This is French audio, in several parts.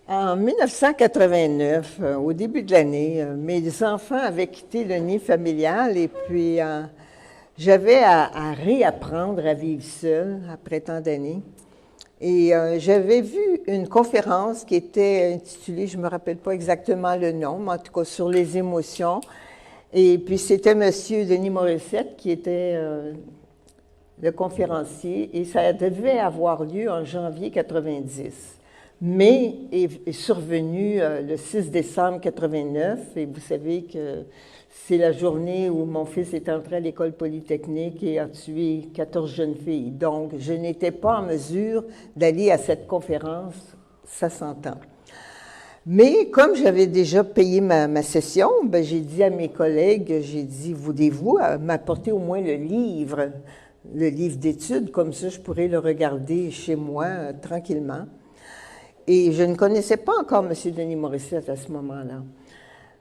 En 1989, au début de l'année, mes enfants avaient quitté le nid familial et puis j'avais à réapprendre à vivre seule après tant d'années. Et j'avais vu une conférence qui était intitulée, je ne me rappelle pas exactement le nom, mais en tout cas sur les émotions. Et puis c'était M. Denis Morissette qui était le conférencier et ça devait avoir lieu en janvier 90. Mais est survenu le 6 décembre 89 et vous savez que c'est la journée où mon fils est entré à l'école polytechnique et a tué 14 jeunes filles. Donc, je n'étais pas en mesure d'aller à cette conférence, ça s'entend. Mais comme j'avais déjà payé ma session, ben, j'ai dit à mes collègues, j'ai dit, voulez-vous m'apporter au moins le livre d'études, comme ça je pourrais le regarder chez moi tranquillement. Et je ne connaissais pas encore M. Denis Morissette à ce moment-là.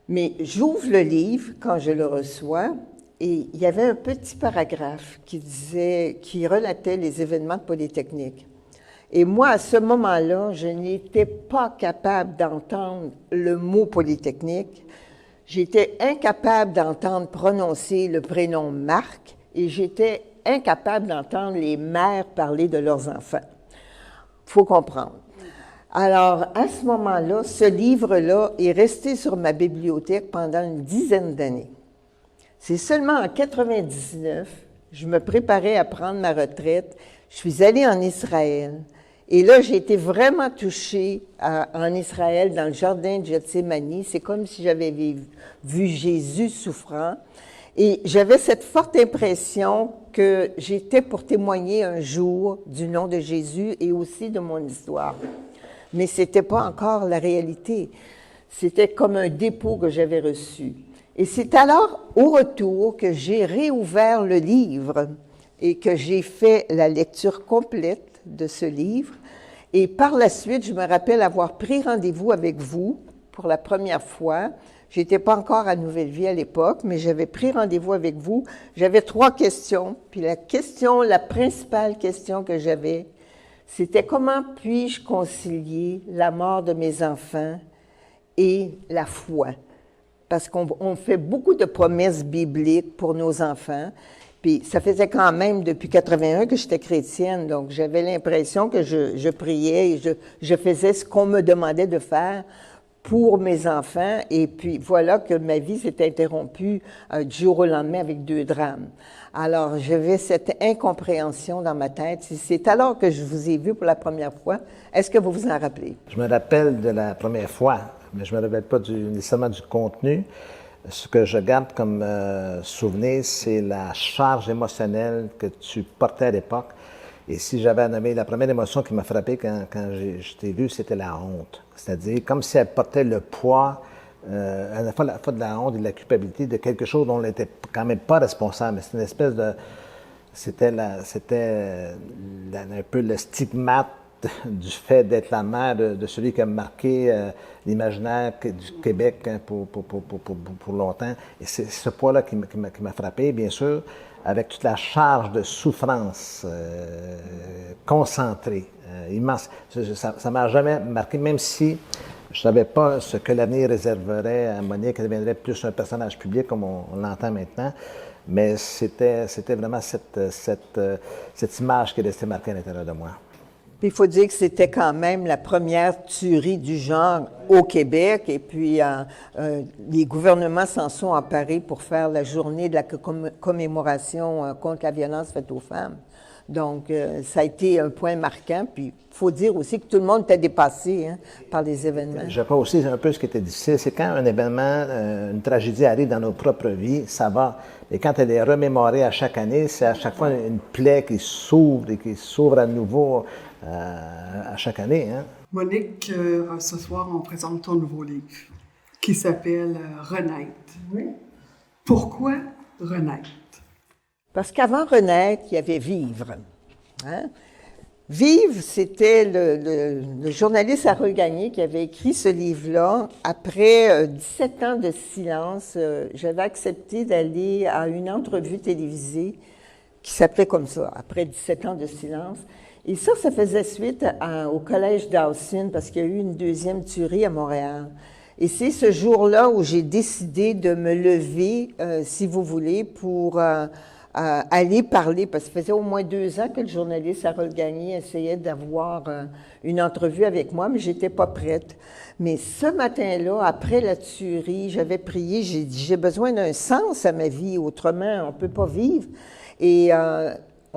Mais j'ouvre le livre quand je le reçois et il y avait un petit paragraphe qui relatait les événements de Polytechnique. Et moi, à ce moment-là, je n'étais pas capable d'entendre le mot Polytechnique. J'étais incapable d'entendre prononcer le prénom Marc et j'étais incapable d'entendre les mères parler de leurs enfants. Il faut comprendre. Alors, à ce moment-là, ce livre-là est resté sur ma bibliothèque pendant une dizaine d'années. C'est seulement en 99, je me préparais à prendre ma retraite, je suis allée en Israël. Et là, j'ai été vraiment touchée en Israël, dans le jardin de Gethsémani. C'est comme si j'avais vu Jésus souffrant. Et j'avais cette forte impression que j'étais pour témoigner un jour du nom de Jésus et aussi de mon histoire. Mais ce n'était pas encore la réalité. C'était comme un dépôt que j'avais reçu. Et c'est alors, au retour, que j'ai réouvert le livre et que j'ai fait la lecture complète de ce livre. Et par la suite, je me rappelle avoir pris rendez-vous avec vous pour la première fois. Je n'étais pas encore à Nouvelle Vie à l'époque, mais j'avais pris rendez-vous avec vous. J'avais 3 questions. Puis la principale question que j'avais, c'était comment puis-je concilier la mort de mes enfants et la foi? Parce qu'on fait beaucoup de promesses bibliques pour nos enfants. Puis ça faisait quand même depuis 81 que j'étais chrétienne, donc j'avais l'impression que je priais et je faisais ce qu'on me demandait de faire pour mes enfants. Et puis voilà que ma vie s'est interrompue du jour au lendemain avec 2 drames. Alors, j'avais cette incompréhension dans ma tête. C'est alors que je vous ai vu pour la première fois. Est-ce que vous vous en rappelez? Je me rappelle de la première fois, mais je ne me rappelle pas nécessairement du contenu. Ce que je garde comme souvenir, c'est la charge émotionnelle que tu portais à l'époque. Et si j'avais à nommer la première émotion qui m'a frappé quand je t'ai vu, c'était la honte. C'est-à-dire comme si elle portait le poids à la fois de la honte et de la culpabilité de quelque chose dont on n'était quand même pas responsable. C'est une espèce de... C'était un peu le stigmate du fait d'être la mère de celui qui a marqué l'imaginaire du Québec pour longtemps. Et c'est ce poids-là qui m'a frappé, bien sûr, avec toute la charge de souffrance concentrée, immense. Ça ne m'a jamais marqué, même si je ne savais pas ce que l'avenir réserverait à Monique. Elle deviendrait plus un personnage public comme on l'entend maintenant. Mais c'était vraiment cette image qui est restée marquée à l'intérieur de moi. Puis il faut dire que c'était quand même la première tuerie du genre au Québec. Et puis les gouvernements s'en sont emparés pour faire la journée de la commémoration contre la violence faite aux femmes. Donc, ça a été un point marquant. Puis, il faut dire aussi que tout le monde était dépassé par les événements. Je crois aussi, c'est un peu ce qui était difficile. C'est quand un événement, une tragédie arrive dans nos propres vies, ça va. Et quand elle est remémorée à chaque année, c'est à chaque fois une plaie qui s'ouvre et qui s'ouvre à nouveau à chaque année. Hein. Monique, ce soir, on présente ton nouveau livre qui s'appelle Renaître. Oui. Pourquoi Renaître? Parce qu'avant Renaître, il y avait Vivre. Hein? Vivre, c'était le journaliste Harold Gagné qui avait écrit ce livre-là. Après 17 ans de silence, j'avais accepté d'aller à une entrevue télévisée qui s'appelait comme ça, après 17 ans de silence. Et ça faisait suite au collège Dawson parce qu'il y a eu une deuxième tuerie à Montréal. Et c'est ce jour-là où j'ai décidé de me lever, si vous voulez, pour aller parler, parce que ça faisait au moins 2 ans que le journaliste Harold Gagné essayait d'avoir une entrevue avec moi, mais j'étais pas prête. Mais ce matin-là, après la tuerie, j'avais prié, j'ai dit, j'ai besoin d'un sens à ma vie, autrement on peut pas vivre. Et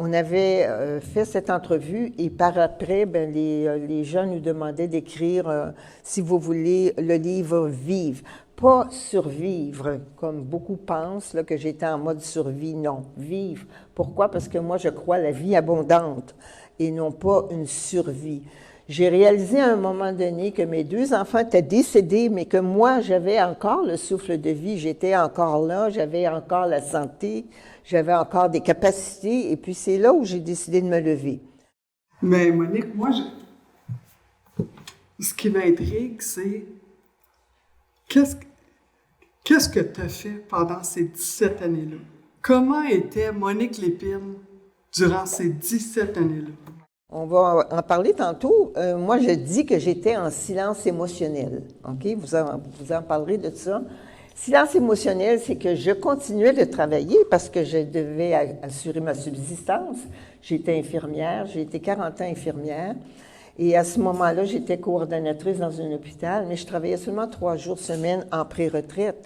on avait fait cette entrevue et par après, ben, les gens nous demandaient d'écrire, si vous voulez, le livre « Vivre ». Pas survivre, comme beaucoup pensent là, que j'étais en mode survie. Non, vivre. Pourquoi? Parce que moi, je crois à la vie abondante et non pas une survie. J'ai réalisé à un moment donné que mes 2 enfants étaient décédés, mais que moi, j'avais encore le souffle de vie. J'étais encore là, j'avais encore la santé, j'avais encore des capacités. Et puis, c'est là où j'ai décidé de me lever. Mais Monique, moi, ce qui m'intrigue, c'est qu'est-ce que tu as fait pendant ces 17 années-là? Comment était Monique Lépine durant ces 17 années-là? On va en parler tantôt. Moi, je dis que j'étais en silence émotionnel. OK? Vous en parlerez de ça. Silence émotionnel, c'est que je continuais de travailler parce que je devais assurer ma subsistance. J'étais infirmière, j'ai été 40 ans infirmière. Et à ce moment-là, j'étais coordonnatrice dans un hôpital, mais je travaillais seulement 3 jours semaine en pré-retraite.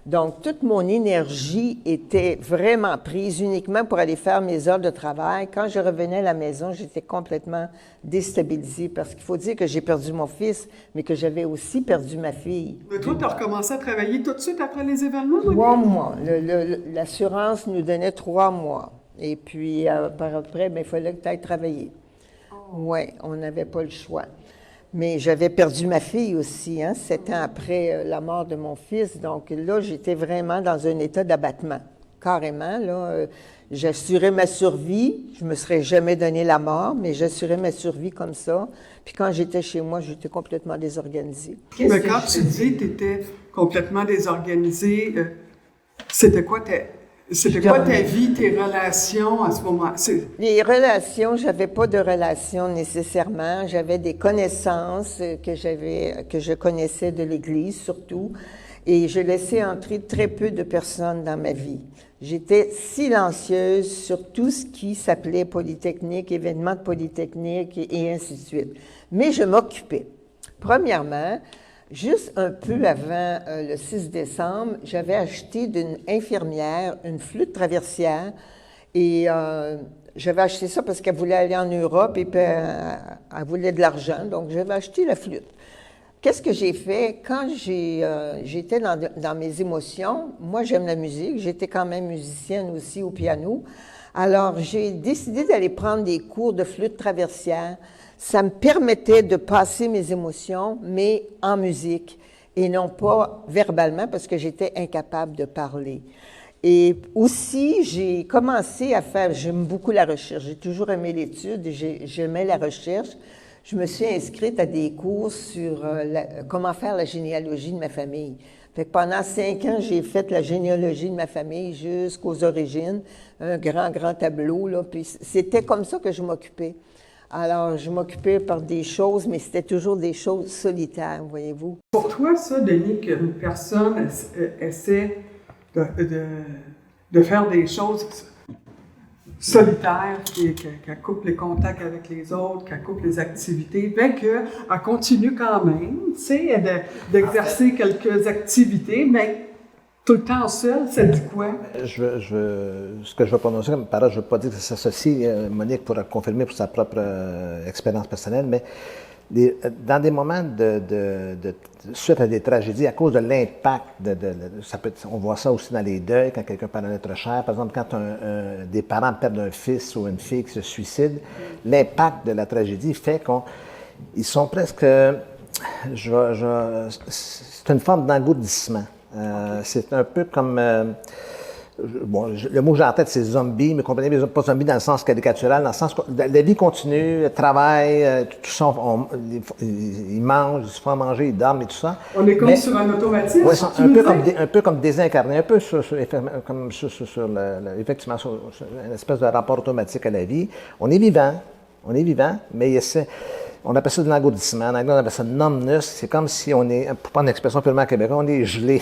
Donc, toute mon énergie était vraiment prise uniquement pour aller faire mes heures de travail. Quand je revenais à la maison, j'étais complètement déstabilisée parce qu'il faut dire que j'ai perdu mon fils, mais que j'avais aussi perdu ma fille. Mais toi, tu as recommencé à travailler tout de suite après les événements? 3 mois. L'assurance nous donnait 3 mois. Et puis, par après, il fallait que tu ailles travailler. Oui, on n'avait pas le choix. Mais j'avais perdu ma fille aussi, 7 ans après la mort de mon fils. Donc là, j'étais vraiment dans un état d'abattement, carrément. Là, j'assurais ma survie. Je me serais jamais donné la mort, mais j'assurais ma survie comme ça. Puis quand j'étais chez moi, j'étais complètement désorganisée. Mais quand tu dis que tu étais complètement désorganisée, c'était quoi ta vie, tes relations à ce moment? Les relations, j'avais pas de relations nécessairement. J'avais des connaissances que je connaissais de l'Église surtout, et je laissais entrer très peu de personnes dans ma vie. J'étais silencieuse sur tout ce qui s'appelait Polytechnique, événements de Polytechnique et ainsi de suite. Mais je m'occupais. Premièrement, juste un peu avant le 6 décembre, j'avais acheté d'une infirmière une flûte traversière et j'avais acheté ça parce qu'elle voulait aller en Europe et puis elle voulait de l'argent, donc j'avais acheté la flûte. Qu'est-ce que j'ai fait? Quand j'étais dans mes émotions, moi j'aime la musique, j'étais quand même musicienne aussi au piano, alors j'ai décidé d'aller prendre des cours de flûte traversière. Ça me permettait de passer mes émotions, mais en musique, et non pas verbalement, parce que j'étais incapable de parler. Et aussi, j'ai commencé à faire, j'aime beaucoup la recherche, j'ai toujours aimé l'étude, j'aimais la recherche. Je me suis inscrite à des cours sur comment faire la généalogie de ma famille. Fait que pendant 5 ans, j'ai fait la généalogie de ma famille jusqu'aux origines, un grand tableau, là, puis c'était comme ça que je m'occupais. Alors, je m'occupais par des choses, mais c'était toujours des choses solitaires, voyez-vous. Pour toi, ça, Denis, qu'une personne essaie de faire des choses solitaires, qu'elle coupe les contacts avec les autres, qu'elle coupe les activités, fait qu'elle continue quand même, tu sais, d'exercer quelques activités, mais tout le temps seul, ça dit quoi? Ce que je vais prononcer comme parole, je ne veux pas dire que ça s'associe, Monique pourra confirmer pour sa propre expérience personnelle, mais dans des moments suite à des tragédies, à cause de l'impact, on voit ça aussi dans les deuils, quand quelqu'un perd un être cher. Par exemple, quand des parents perdent un fils ou une fille qui se suicide, l'impact de la tragédie fait qu'ils sont presque... c'est une forme d'engourdissement. C'est un peu comme... le mot que j'ai en tête, c'est zombie, mais comprenez, pas zombie dans le sens caricatural, dans le sens que la vie continue, le travail, tout ça, ils mangent, ils se font manger, ils dorment et tout ça. On est comme sur un automatisme. Oui, un peu comme désincarné, un peu effectivement, sur une espèce de rapport automatique à la vie. On est vivant, On est vivant, mais on appelle ça de l'engourdissement. En anglais, on appelle ça numbness. C'est comme si on est, pour prendre une expression purement québécoise, on est gelé.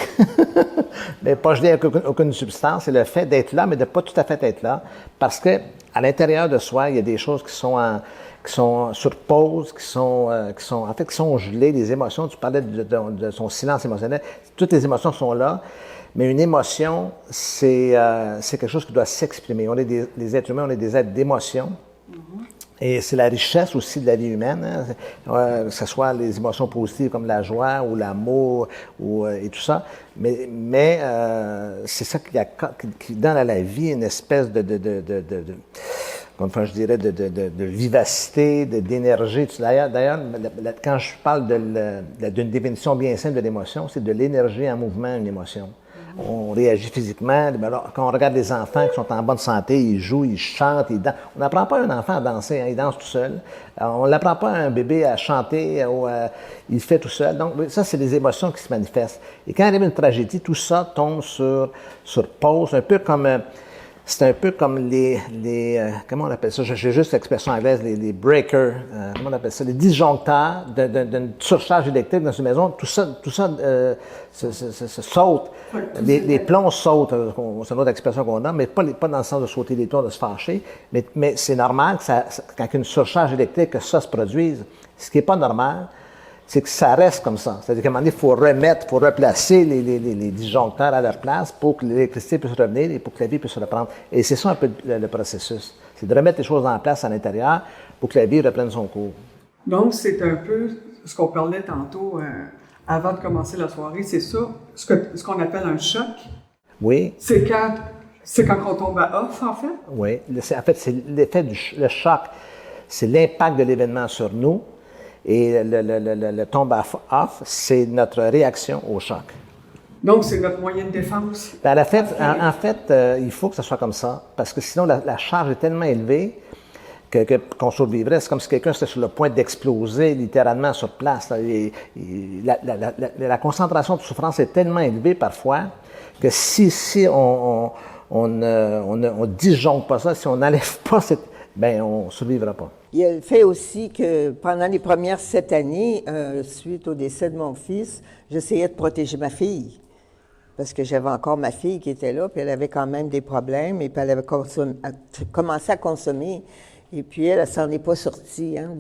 Mais pas gelé avec aucune substance. C'est le fait d'être là, mais de pas tout à fait être là. Parce que à l'intérieur de soi, il y a des choses qui sont sur pause, qui sont gelées. Les émotions, tu parlais de son silence émotionnel. Toutes les émotions sont là. Mais une émotion, c'est quelque chose qui doit s'exprimer. Les êtres humains, on est des êtres d'émotion. Et c'est la richesse aussi de la vie humaine, hein, que ce soit les émotions positives comme la joie ou l'amour et tout ça. Mais c'est ça qui donne à la vie une espèce de vivacité, d'énergie. D'ailleurs, quand je parle d'une définition bien simple de l'émotion, c'est de l'énergie en mouvement, une émotion. On réagit physiquement. Alors, quand on regarde les enfants qui sont en bonne santé, ils jouent, ils chantent, ils dansent. On n'apprend pas un enfant à danser, hein, il danse tout seul. Alors, on n'apprend pas à un bébé à chanter, il fait tout seul. Donc, ça, c'est les émotions qui se manifestent. Et quand il arrive une tragédie, tout ça tombe sur pause, c'est un peu comme comment on appelle ça? J'ai juste l'expression anglaise, les breakers, comment on appelle ça? Les disjoncteurs d'une surcharge électrique dans une maison. Tout ça se saute. Les plombs sautent, c'est une autre expression qu'on a, mais pas dans le sens de sauter les tours, de se fâcher. Mais c'est normal que quand il y a une surcharge électrique, que ça se produise. Ce qui n'est pas normal, c'est que ça reste comme ça. C'est-à-dire qu'à un moment donné, il faut replacer les disjoncteurs à leur place pour que l'électricité puisse revenir et pour que la vie puisse reprendre. Et c'est ça un peu le processus. C'est de remettre les choses en place à l'intérieur pour que la vie reprenne son cours. Donc, c'est un peu ce qu'on parlait tantôt avant de commencer la soirée. C'est ça, ce qu'on appelle un choc. Oui. C'est quand on tombe à off, en fait? Oui. En fait, c'est l'effet le choc. C'est l'impact de l'événement sur nous. Et le tombe off, c'est notre réaction au choc. Donc, c'est notre moyen de défense? Ben, en fait, il faut que ce soit comme ça, parce que sinon, la charge est tellement élevée qu'on survivrait. C'est comme si quelqu'un était sur le point d'exploser littéralement sur place. La concentration de souffrance est tellement élevée parfois que si on disjoncte pas ça, si on n'enlève pas on ne survivra pas. Il y a le fait aussi que pendant les premières 7 années, suite au décès de mon fils, j'essayais de protéger ma fille. Parce que j'avais encore ma fille qui était là, puis elle avait quand même des problèmes, et puis elle avait commencé à consommer. Et puis elle s'en est pas sortie, hein,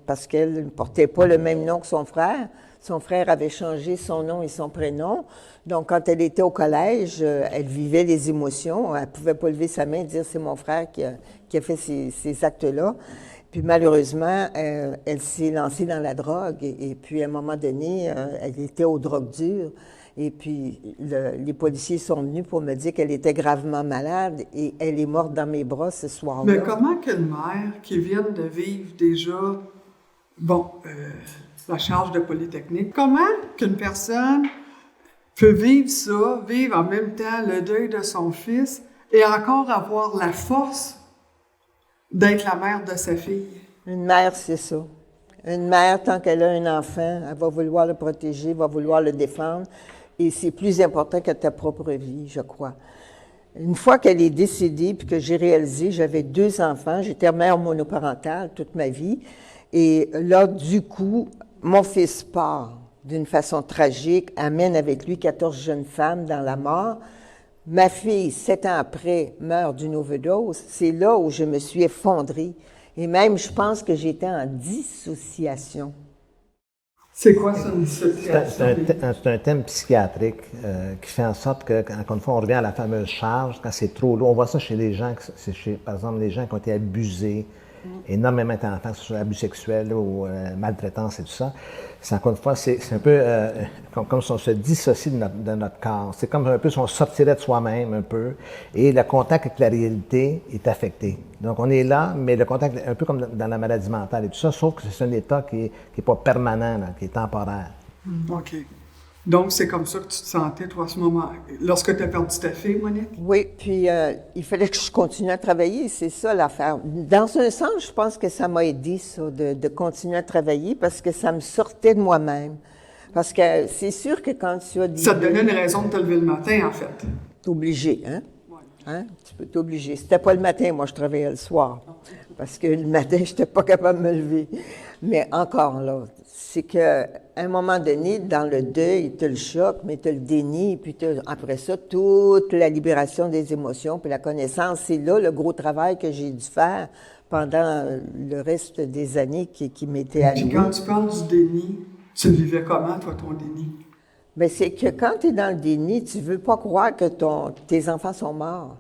parce qu'elle ne portait pas le même nom que son frère. Son frère avait changé son nom et son prénom. Donc, quand elle était au collège, elle vivait les émotions. Elle pouvait pas lever sa main et dire « c'est mon frère qui a fait ces actes-là ». Puis malheureusement, elle s'est lancée dans la drogue. Et puis, à un moment donné, elle était aux drogues dures. Et puis, les policiers sont venus pour me dire qu'elle était gravement malade et elle est morte dans mes bras ce soir-là. Mais comment qu'une mère qui vient de vivre déjà, la charge de Polytechnique, comment qu'une personne peut vivre en même temps le deuil de son fils et encore avoir la force d'être la mère de sa fille? Une mère, c'est ça. Une mère, tant qu'elle a un enfant, elle va vouloir le protéger, va vouloir le défendre. Et c'est plus important que ta propre vie, je crois. Une fois qu'elle est décédée, puis que j'ai réalisé, j'avais 2 enfants, j'étais mère monoparentale toute ma vie. Et là, du coup, mon fils part d'une façon tragique, amène avec lui 14 jeunes femmes dans la mort. Ma fille, 7 ans après, meurt d'une overdose. C'est là où je me suis effondrée. Et même, je pense que j'étais en dissociation. C'est quoi ça, une dissociation? C'est un thème psychiatrique qui fait en sorte que, encore une fois, on revient à la fameuse charge, quand c'est trop lourd. On voit ça chez les gens, par exemple, les gens qui ont été abusés, énormément d'enfants, que ce soit abus sexuels ou maltraitance et tout ça. C'est encore une fois, c'est un peu comme si on se dissocie de notre corps. C'est comme un peu si on sortirait de soi-même un peu et le contact avec la réalité est affecté. Donc on est là, mais le contact un peu comme dans la maladie mentale et tout ça, sauf que c'est un état qui est pas permanent, là, qui est temporaire. OK. Donc, c'est comme ça que tu te sentais, toi, à ce moment, lorsque tu as perdu ta fille, Monique? Oui, puis il fallait que je continue à travailler, c'est ça l'affaire. Dans un sens, je pense que ça m'a aidé, ça, de continuer à travailler, parce que ça me sortait de moi-même. Parce que c'est sûr que quand tu as... Ça te donnait une raison de te lever le matin, en fait. T'es obligé, hein? Ouais. Hein? Tu peux t'obliger. C'était pas le matin, moi, je travaillais le soir. parce que le matin, je n'étais pas capable de me lever. Mais encore là, c'est qu'à un moment donné, dans le deuil, tu as le choc, mais tu as le déni, puis après ça, toute la libération des émotions, puis la connaissance. C'est là le gros travail que j'ai dû faire pendant le reste des années qui m'étaient allouées. Puis quand tu parles du déni, tu vivais comment, toi, ton déni? Bien, c'est que quand tu es dans le déni, tu ne veux pas croire que tes enfants sont morts.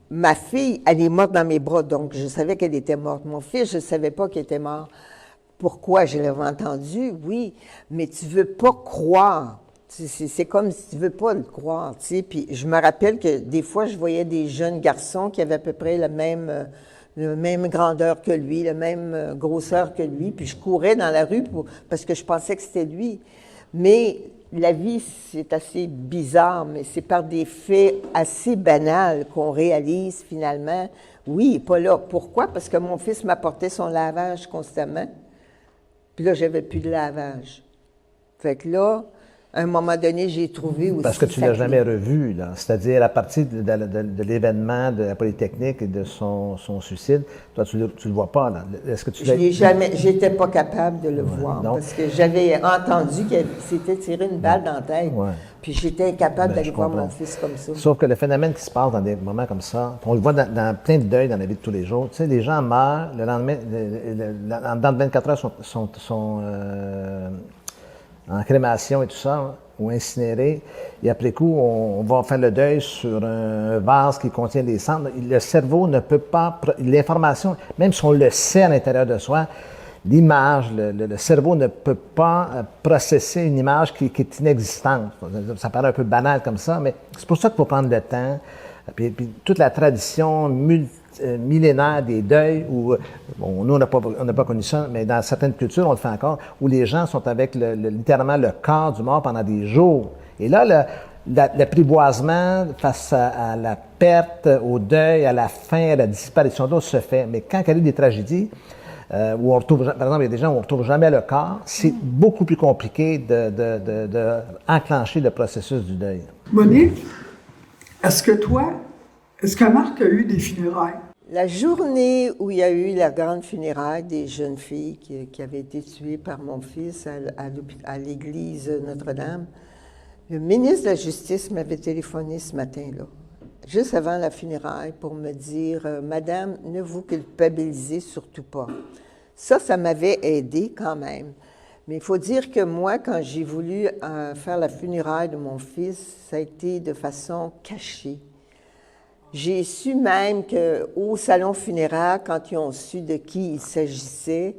Ma fille, elle est morte dans mes bras, donc je savais qu'elle était morte. Mon fils, je ne savais pas qu'il était mort. Pourquoi? Je l'avais entendu, oui, mais tu ne veux pas croire. C'est comme si tu ne veux pas le croire, tu sais. Puis je me rappelle que des fois, je voyais des jeunes garçons qui avaient à peu près la même grandeur que lui, la même grosseur que lui, puis je courais dans la rue parce que je pensais que c'était lui. Mais la vie, c'est assez bizarre, mais c'est par des faits assez banals qu'on réalise finalement, oui, il n'est pas là. Pourquoi? Parce que mon fils m'apportait son lavage constamment. Puis là, j'avais plus de lavage. Fait que là, à un moment donné, j'ai trouvé aussi... Parce que tu ne l'as jamais revu, là. C'est-à-dire, à partir de l'événement de la Polytechnique et de son suicide, toi, tu le vois pas, là. Est-ce que tu j'étais pas capable de le voir, donc, parce que j'avais entendu qu'il s'était tiré une balle dans la tête. Ouais. Puis j'étais incapable d'aller voir comprends. mon fils comme ça. Sauf que le phénomène qui se passe dans des moments comme ça, on le voit dans plein de deuils dans la vie de tous les jours. Tu sais, les gens meurent, le lendemain, dans 24 heures, sont en crémation et tout ça, ou incinérés. Et après coup, on va faire le deuil sur un vase qui contient des cendres. Le cerveau ne peut pas... L'information, même si on le sait à l'intérieur de soi, l'image, le cerveau ne peut pas processer une image qui est inexistante. Ça paraît un peu banal comme ça, mais c'est pour ça qu'il faut prendre le temps. Puis toute la tradition millénaire des deuils, où bon, nous, on n'a pas connu ça, mais dans certaines cultures, on le fait encore, où les gens sont avec littéralement le corps du mort pendant des jours. Et là, l'apprivoisement face à la perte, au deuil, à la fin, à la disparition d'autres se fait. Mais quand il y a des tragédies, où on retrouve, par exemple, il y a des gens où on ne retrouve jamais le corps, c'est beaucoup plus compliqué de enclencher le processus du deuil. Monique, est-ce que Marc a eu des funérailles? La journée où il y a eu la grande funéraille des jeunes filles qui avaient été tuées par mon fils à l'église Notre-Dame, le ministre de la Justice m'avait téléphoné ce matin-là, juste avant la funéraille, pour me dire « Madame, ne vous culpabilisez surtout pas ». Ça m'avait aidé quand même. Mais il faut dire que moi, quand j'ai voulu faire la funéraille de mon fils, ça a été de façon cachée. J'ai su même qu'au salon funéraire, quand ils ont su de qui il s'agissait,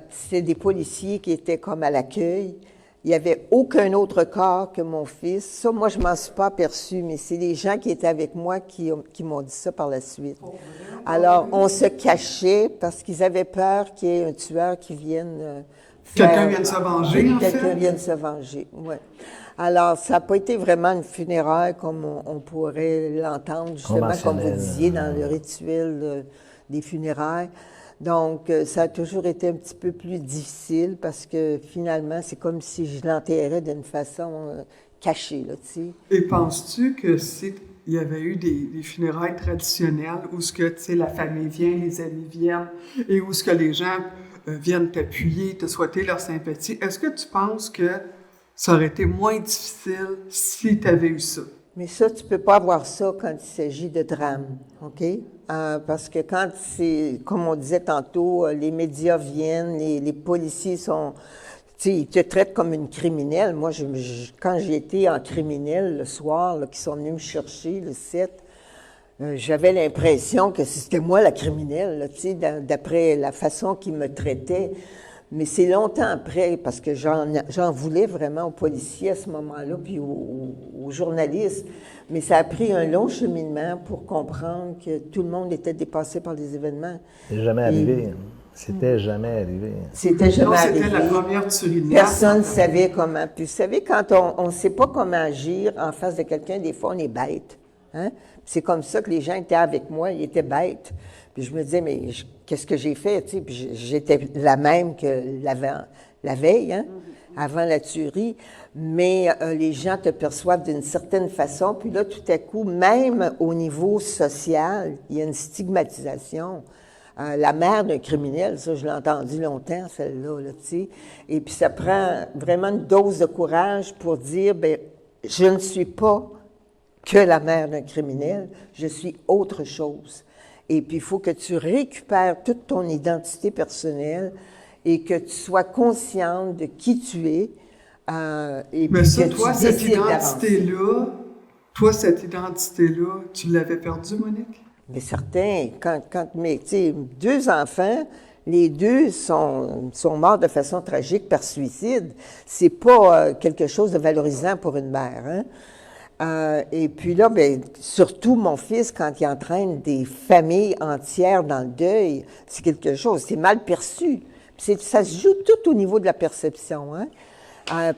c'était des policiers qui étaient comme à l'accueil. Il n'y avait aucun autre corps que mon fils. Ça, moi, je ne m'en suis pas aperçue, mais c'est les gens qui étaient avec moi qui m'ont dit ça par la suite. Alors, on se cachait parce qu'ils avaient peur qu'il y ait un tueur qui vienne Quelqu'un vienne se venger, en fait? Quelqu'un vienne se venger, oui. Alors, ça n'a pas été vraiment une funéraille comme on pourrait l'entendre, justement, comme vous disiez, dans le rituel des funérailles. Donc, ça a toujours été un petit peu plus difficile parce que finalement, c'est comme si je l'enterrais d'une façon cachée, là, tu sais. Et penses-tu que il y avait eu des funérailles traditionnelles où ce que, tu sais, la famille vient, les amis viennent et où ce que les gens viennent t'appuyer, te souhaiter leur sympathie, est-ce que tu penses que ça aurait été moins difficile si tu avais eu ça? Mais ça, tu ne peux pas avoir ça quand il s'agit de drame, OK? Parce que quand c'est, comme on disait tantôt, les médias viennent, les policiers sont... Tu sais, ils te traitent comme une criminelle. Moi, quand j'ai été en criminel le soir, là, qui sont venus me chercher le 7, j'avais l'impression que c'était moi la criminelle, là, tu sais, d'après la façon qu'ils me traitaient. Mais c'est longtemps après, parce que j'en voulais vraiment aux policiers à ce moment-là, puis aux journalistes. Mais ça a pris un long cheminement pour comprendre que tout le monde était dépassé par les événements. C'est jamais arrivé. C'était jamais arrivé. C'était jamais arrivé. C'était la première tuerie de Personne ne savait comment. Puis vous savez, quand on ne sait pas comment agir en face de quelqu'un, des fois, on est bête. Hein? C'est comme ça que les gens étaient avec moi, ils étaient bêtes. Puis je me disais, mais qu'est-ce que j'ai fait? Tu sais? Puis j'étais la même que la veille, hein? Avant la tuerie. Mais les gens te perçoivent d'une certaine façon. Puis là, tout à coup, même au niveau social, il y a une stigmatisation. la mère d'un criminel, ça, je l'ai entendu longtemps, celle-là, là, tu sais. Et puis, ça prend vraiment une dose de courage pour dire, bien, je ne suis pas que la mère d'un criminel, je suis autre chose. Et puis, il faut que tu récupères toute ton identité personnelle et que tu sois consciente de qui tu es. Et mais puis ça, que toi, tu cette décides d'avancer. cette identité-là, tu l'avais perdue, Monique? Mais certains, mais tu sais, 2 enfants, les 2 sont morts de façon tragique par suicide. C'est pas quelque chose de valorisant pour une mère, hein? Et puis là, ben, surtout mon fils, quand il entraîne des familles entières dans le deuil, c'est quelque chose, c'est mal perçu. Puis ça se joue tout au niveau de la perception, hein?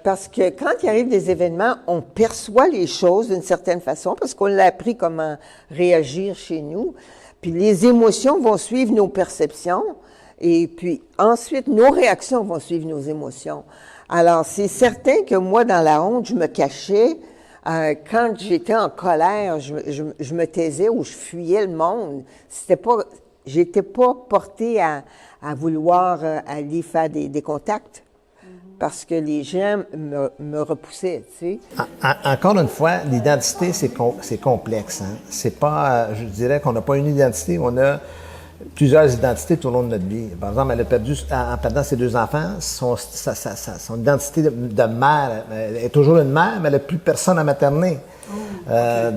Parce que quand il arrive des événements, on perçoit les choses d'une certaine façon parce qu'on l'a appris comment réagir chez nous. Puis les émotions vont suivre nos perceptions et puis ensuite nos réactions vont suivre nos émotions. Alors c'est certain que moi, dans la honte, je me cachais. Quand j'étais en colère, je me taisais ou je fuyais le monde. J'étais pas portée à vouloir aller faire des contacts. Parce que les gens me repoussaient, tu sais. Encore une fois, l'identité, c'est complexe. Hein? C'est pas, je dirais qu'on n'a pas une identité, on a plusieurs identités tout au long de notre vie. Par exemple, elle a perdu, en perdant ses 2 enfants, son identité de mère, elle est toujours une mère, mais elle n'a plus personne à materner.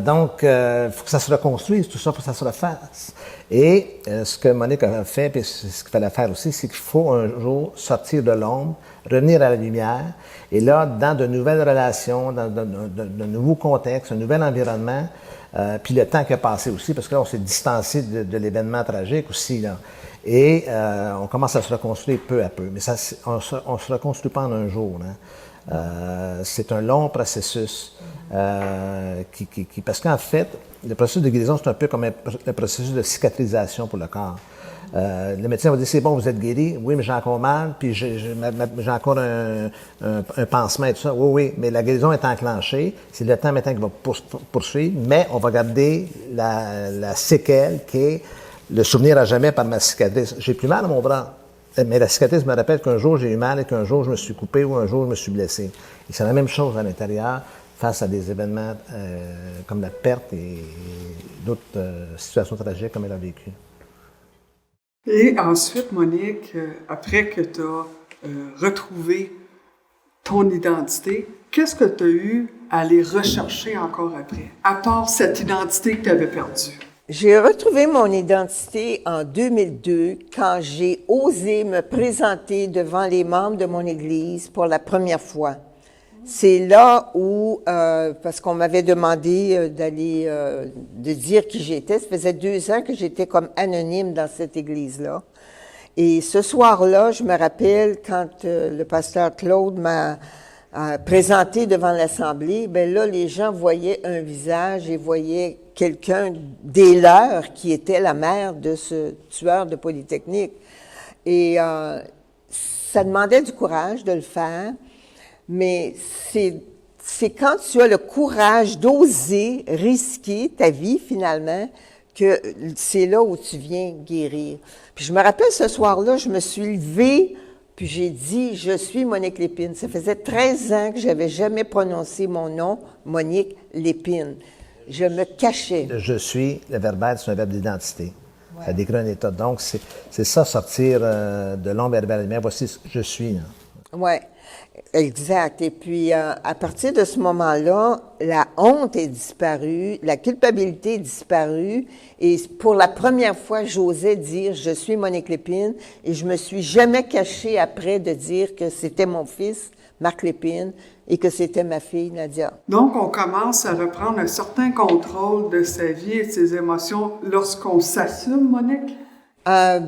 Donc, il faut que ça se reconstruise, tout ça, pour que ça se refasse. Et ce que Monique a fait, puis ce qu'il fallait faire aussi, c'est qu'il faut un jour sortir de l'ombre, revenir à la lumière, et là, dans de nouvelles relations, dans de nouveaux contextes, un nouvel environnement, puis le temps qui a passé aussi, parce que là, on s'est distancé de l'événement tragique aussi, là. Et on commence à se reconstruire peu à peu. Mais ça, on se reconstruit pas en un jour, hein. C'est un long processus parce qu'en fait, le processus de guérison, c'est un peu comme un processus de cicatrisation pour le corps. Le médecin va dire, c'est bon, vous êtes guéri. Oui, mais j'ai encore mal, puis j'ai encore un pansement et tout ça. Oui, oui, mais la guérison est enclenchée. C'est le temps maintenant qui va poursuivre, mais on va garder la séquelle qui est le souvenir à jamais par ma cicatrice. J'ai plus mal à mon bras, mais la cicatrice me rappelle qu'un jour j'ai eu mal et qu'un jour je me suis coupé ou un jour je me suis blessé. Et c'est la même chose à l'intérieur face à des événements comme la perte et d'autres situations tragiques comme elle a vécu. Et ensuite, Monique, après que tu as retrouvé ton identité, qu'est-ce que tu as eu à aller rechercher encore après, à part cette identité que tu avais perdue? J'ai retrouvé mon identité en 2002 quand j'ai osé me présenter devant les membres de mon Église pour la première fois. C'est là où, parce qu'on m'avait demandé de dire qui j'étais. Ça faisait 2 ans que j'étais comme anonyme dans cette église-là. Et ce soir-là, je me rappelle quand le pasteur Claude m'a présenté devant l'assemblée, ben là, les gens voyaient un visage et voyaient quelqu'un des leurs qui était la mère de ce tueur de Polytechnique. Et ça demandait du courage de le faire. Mais c'est quand tu as le courage d'oser risquer ta vie, finalement, que c'est là où tu viens guérir. Puis je me rappelle, ce soir-là, je me suis levée, puis j'ai dit, je suis Monique Lépine. Ça faisait 13 ans que j'avais jamais prononcé mon nom, Monique Lépine. Je me cachais. Je suis, le verbal, c'est un verbe d'identité. Ouais. Ça décrit un état. Donc, c'est ça, sortir de l'ombre vers la lumière. Voici, je suis. Oui. Exact. Et puis, à partir de ce moment-là, la honte est disparue, la culpabilité est disparue, et pour la première fois, j'osais dire « je suis Monique Lépine », et je me suis jamais cachée après de dire que c'était mon fils, Marc Lépine, et que c'était ma fille, Nadia. Donc, on commence à reprendre un certain contrôle de sa vie et de ses émotions lorsqu'on s'assume, Monique?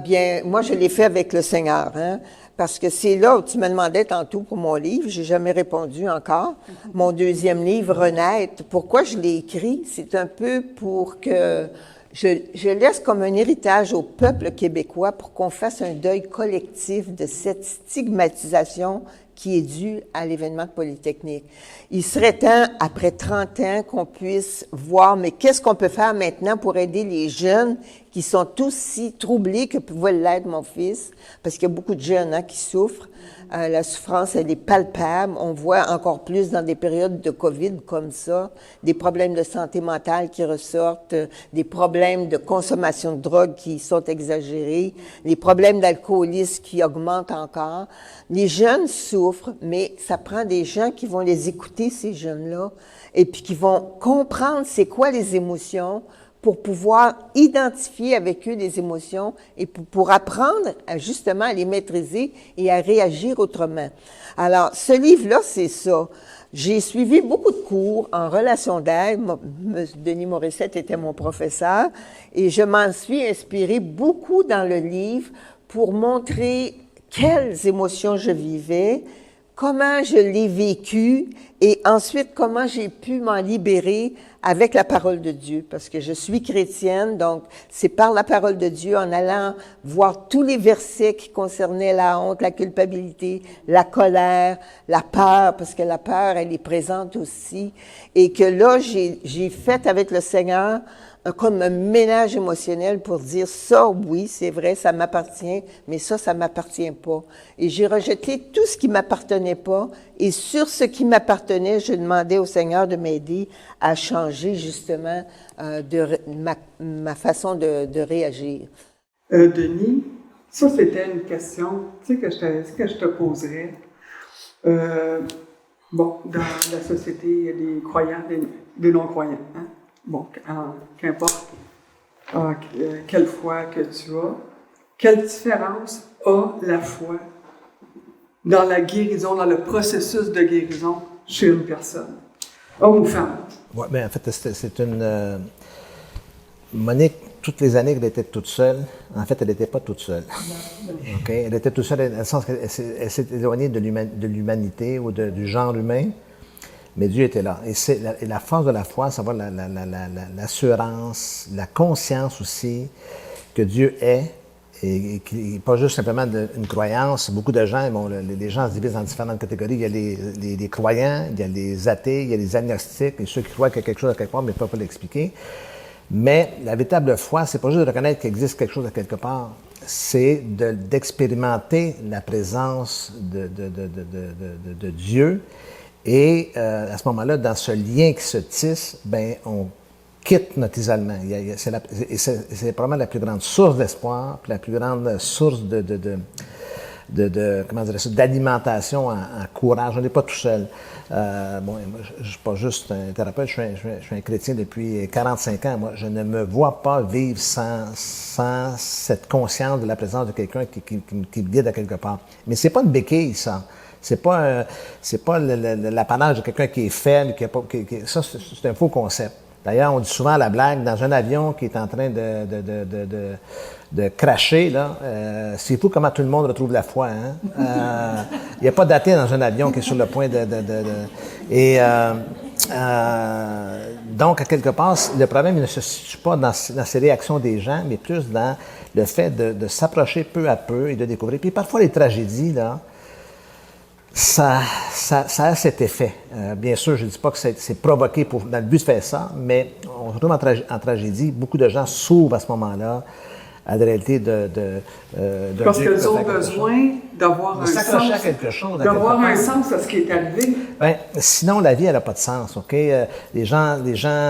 Bien, moi, je l'ai fait avec le Seigneur, hein. Parce que c'est là où tu me demandais tantôt pour mon livre, j'ai jamais répondu encore. Mon 2e livre, Renaître, pourquoi je l'ai écrit? C'est un peu pour que je laisse comme un héritage au peuple québécois pour qu'on fasse un deuil collectif de cette stigmatisation qui est due à l'événement de Polytechnique. Il serait temps, après 30 ans, qu'on puisse voir, mais qu'est-ce qu'on peut faire maintenant pour aider les jeunes qui sont aussi troublés que pouvait l'être mon fils, parce qu'il y a beaucoup de jeunes qui souffrent. La souffrance, elle est palpable. On voit encore plus dans des périodes de COVID comme ça, des problèmes de santé mentale qui ressortent, des problèmes de consommation de drogue qui sont exagérés, les problèmes d'alcoolisme qui augmentent encore. Les jeunes souffrent, mais ça prend des gens qui vont les écouter, ces jeunes-là, et puis qui vont comprendre c'est quoi les émotions, pour pouvoir identifier avec eux les émotions et pour apprendre justement à les maîtriser et à réagir autrement. Alors, ce livre-là, c'est ça. J'ai suivi beaucoup de cours en relation d'aide. Denis Morissette était mon professeur et je m'en suis inspirée beaucoup dans le livre pour montrer quelles émotions je vivais, comment je l'ai vécu et ensuite comment j'ai pu m'en libérer avec la parole de Dieu, parce que je suis chrétienne, donc c'est par la parole de Dieu, en allant voir tous les versets qui concernaient la honte, la culpabilité, la colère, la peur, parce que la peur, elle est présente aussi, et que là, j'ai fait avec le Seigneur comme un ménage émotionnel pour dire ça, oui, c'est vrai, ça m'appartient, mais ça m'appartient pas. Et j'ai rejeté tout ce qui m'appartenait pas, et sur ce qui m'appartenait, je demandais au Seigneur de m'aider à changer justement ma façon de réagir. Denis, ça c'était une question, tu sais, que je te poserais. Bon, dans la société, il y a des croyants, des non-croyants, hein? Bon, qu'importe quelle foi que tu as, quelle différence a la foi dans la guérison, dans le processus de guérison chez une personne, homme ou femme? Oui, bien en fait, c'est une... Monique, toutes les années qu'elle était toute seule, en fait, elle n'était pas toute seule. Okay? Elle était toute seule dans le sens qu'elle s'est éloignée de l'humanité ou du genre humain. Mais Dieu était là. Et la force de la foi, c'est avoir l'assurance, la conscience aussi que Dieu est, et qu'il n'est pas juste simplement une croyance. Beaucoup de gens, les gens se divisent en différentes catégories. Il y a les croyants, il y a les athées, il y a les agnostiques, et ceux qui croient qu'il y a quelque chose à quelque part, mais ne peuvent pas l'expliquer. Mais la véritable foi, c'est pas juste de reconnaître qu'il existe quelque chose à quelque part, c'est d'expérimenter la présence de Dieu. Et à ce moment-là, dans ce lien qui se tisse, ben on quitte notre isolement. C'est probablement la plus grande source d'espoir, puis la plus grande source comment dire ça, d'alimentation en courage. On n'est pas tout seul. Moi, je ne suis pas juste un thérapeute, je suis un chrétien depuis 45 ans. Moi, je ne me vois pas vivre sans cette conscience de la présence de quelqu'un qui me guide à quelque part. Mais c'est pas une béquille, ça. C'est pas l'apanage de quelqu'un qui est faible, ça, c'est un faux concept. D'ailleurs, on dit souvent la blague, dans un avion qui est en train de cracher, là, c'est fou comment tout le monde retrouve la foi, hein? Il n'y a pas d'athée dans un avion qui est sur le point donc, à quelque part, le problème ne se situe pas dans ces réactions des gens, mais plus dans le fait de s'approcher peu à peu et de découvrir. Puis parfois, les tragédies, là, ça a cet effet. Bien sûr, je ne dis pas que c'est provoqué dans le but de faire ça, mais on se retrouve en tragédie. Beaucoup de gens s'ouvrent à ce moment-là à la réalité parce qu'ils ont besoin d'avoir un sens. À quelque chose. D'avoir un sens à ce qui est arrivé. Ben, sinon, la vie, elle n'a pas de sens, OK? Les gens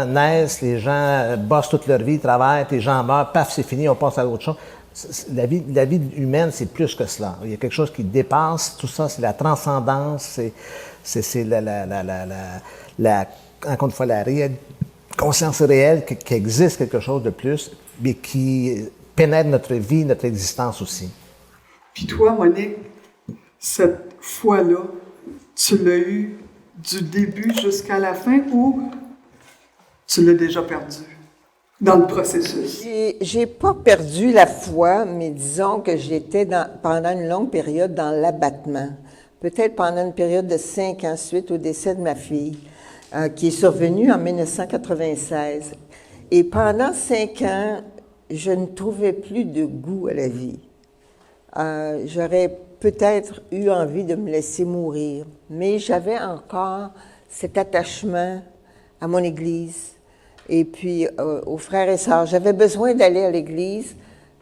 naissent, les gens bossent toute leur vie, travaillent, les gens meurent, paf, c'est fini, on passe à autre chose. La vie humaine, c'est plus que cela. Il y a quelque chose qui dépasse tout ça, c'est la transcendance, c'est encore une fois, la conscience réelle qu'il existe quelque chose de plus, mais qui pénètre notre vie, notre existence aussi. Puis toi, Monique, cette foi-là, tu l'as eue du début jusqu'à la fin ou tu l'as déjà perdue? Dans le processus? J'ai pas perdu la foi, mais disons que j'étais pendant une longue période dans l'abattement. Peut-être pendant une période de 5 ans suite au décès de ma fille, qui est survenu en 1996. Et pendant 5 ans, je ne trouvais plus de goût à la vie. J'aurais peut-être eu envie de me laisser mourir, mais j'avais encore cet attachement à mon Église et puis aux frères et sœurs. J'avais besoin d'aller à l'Église,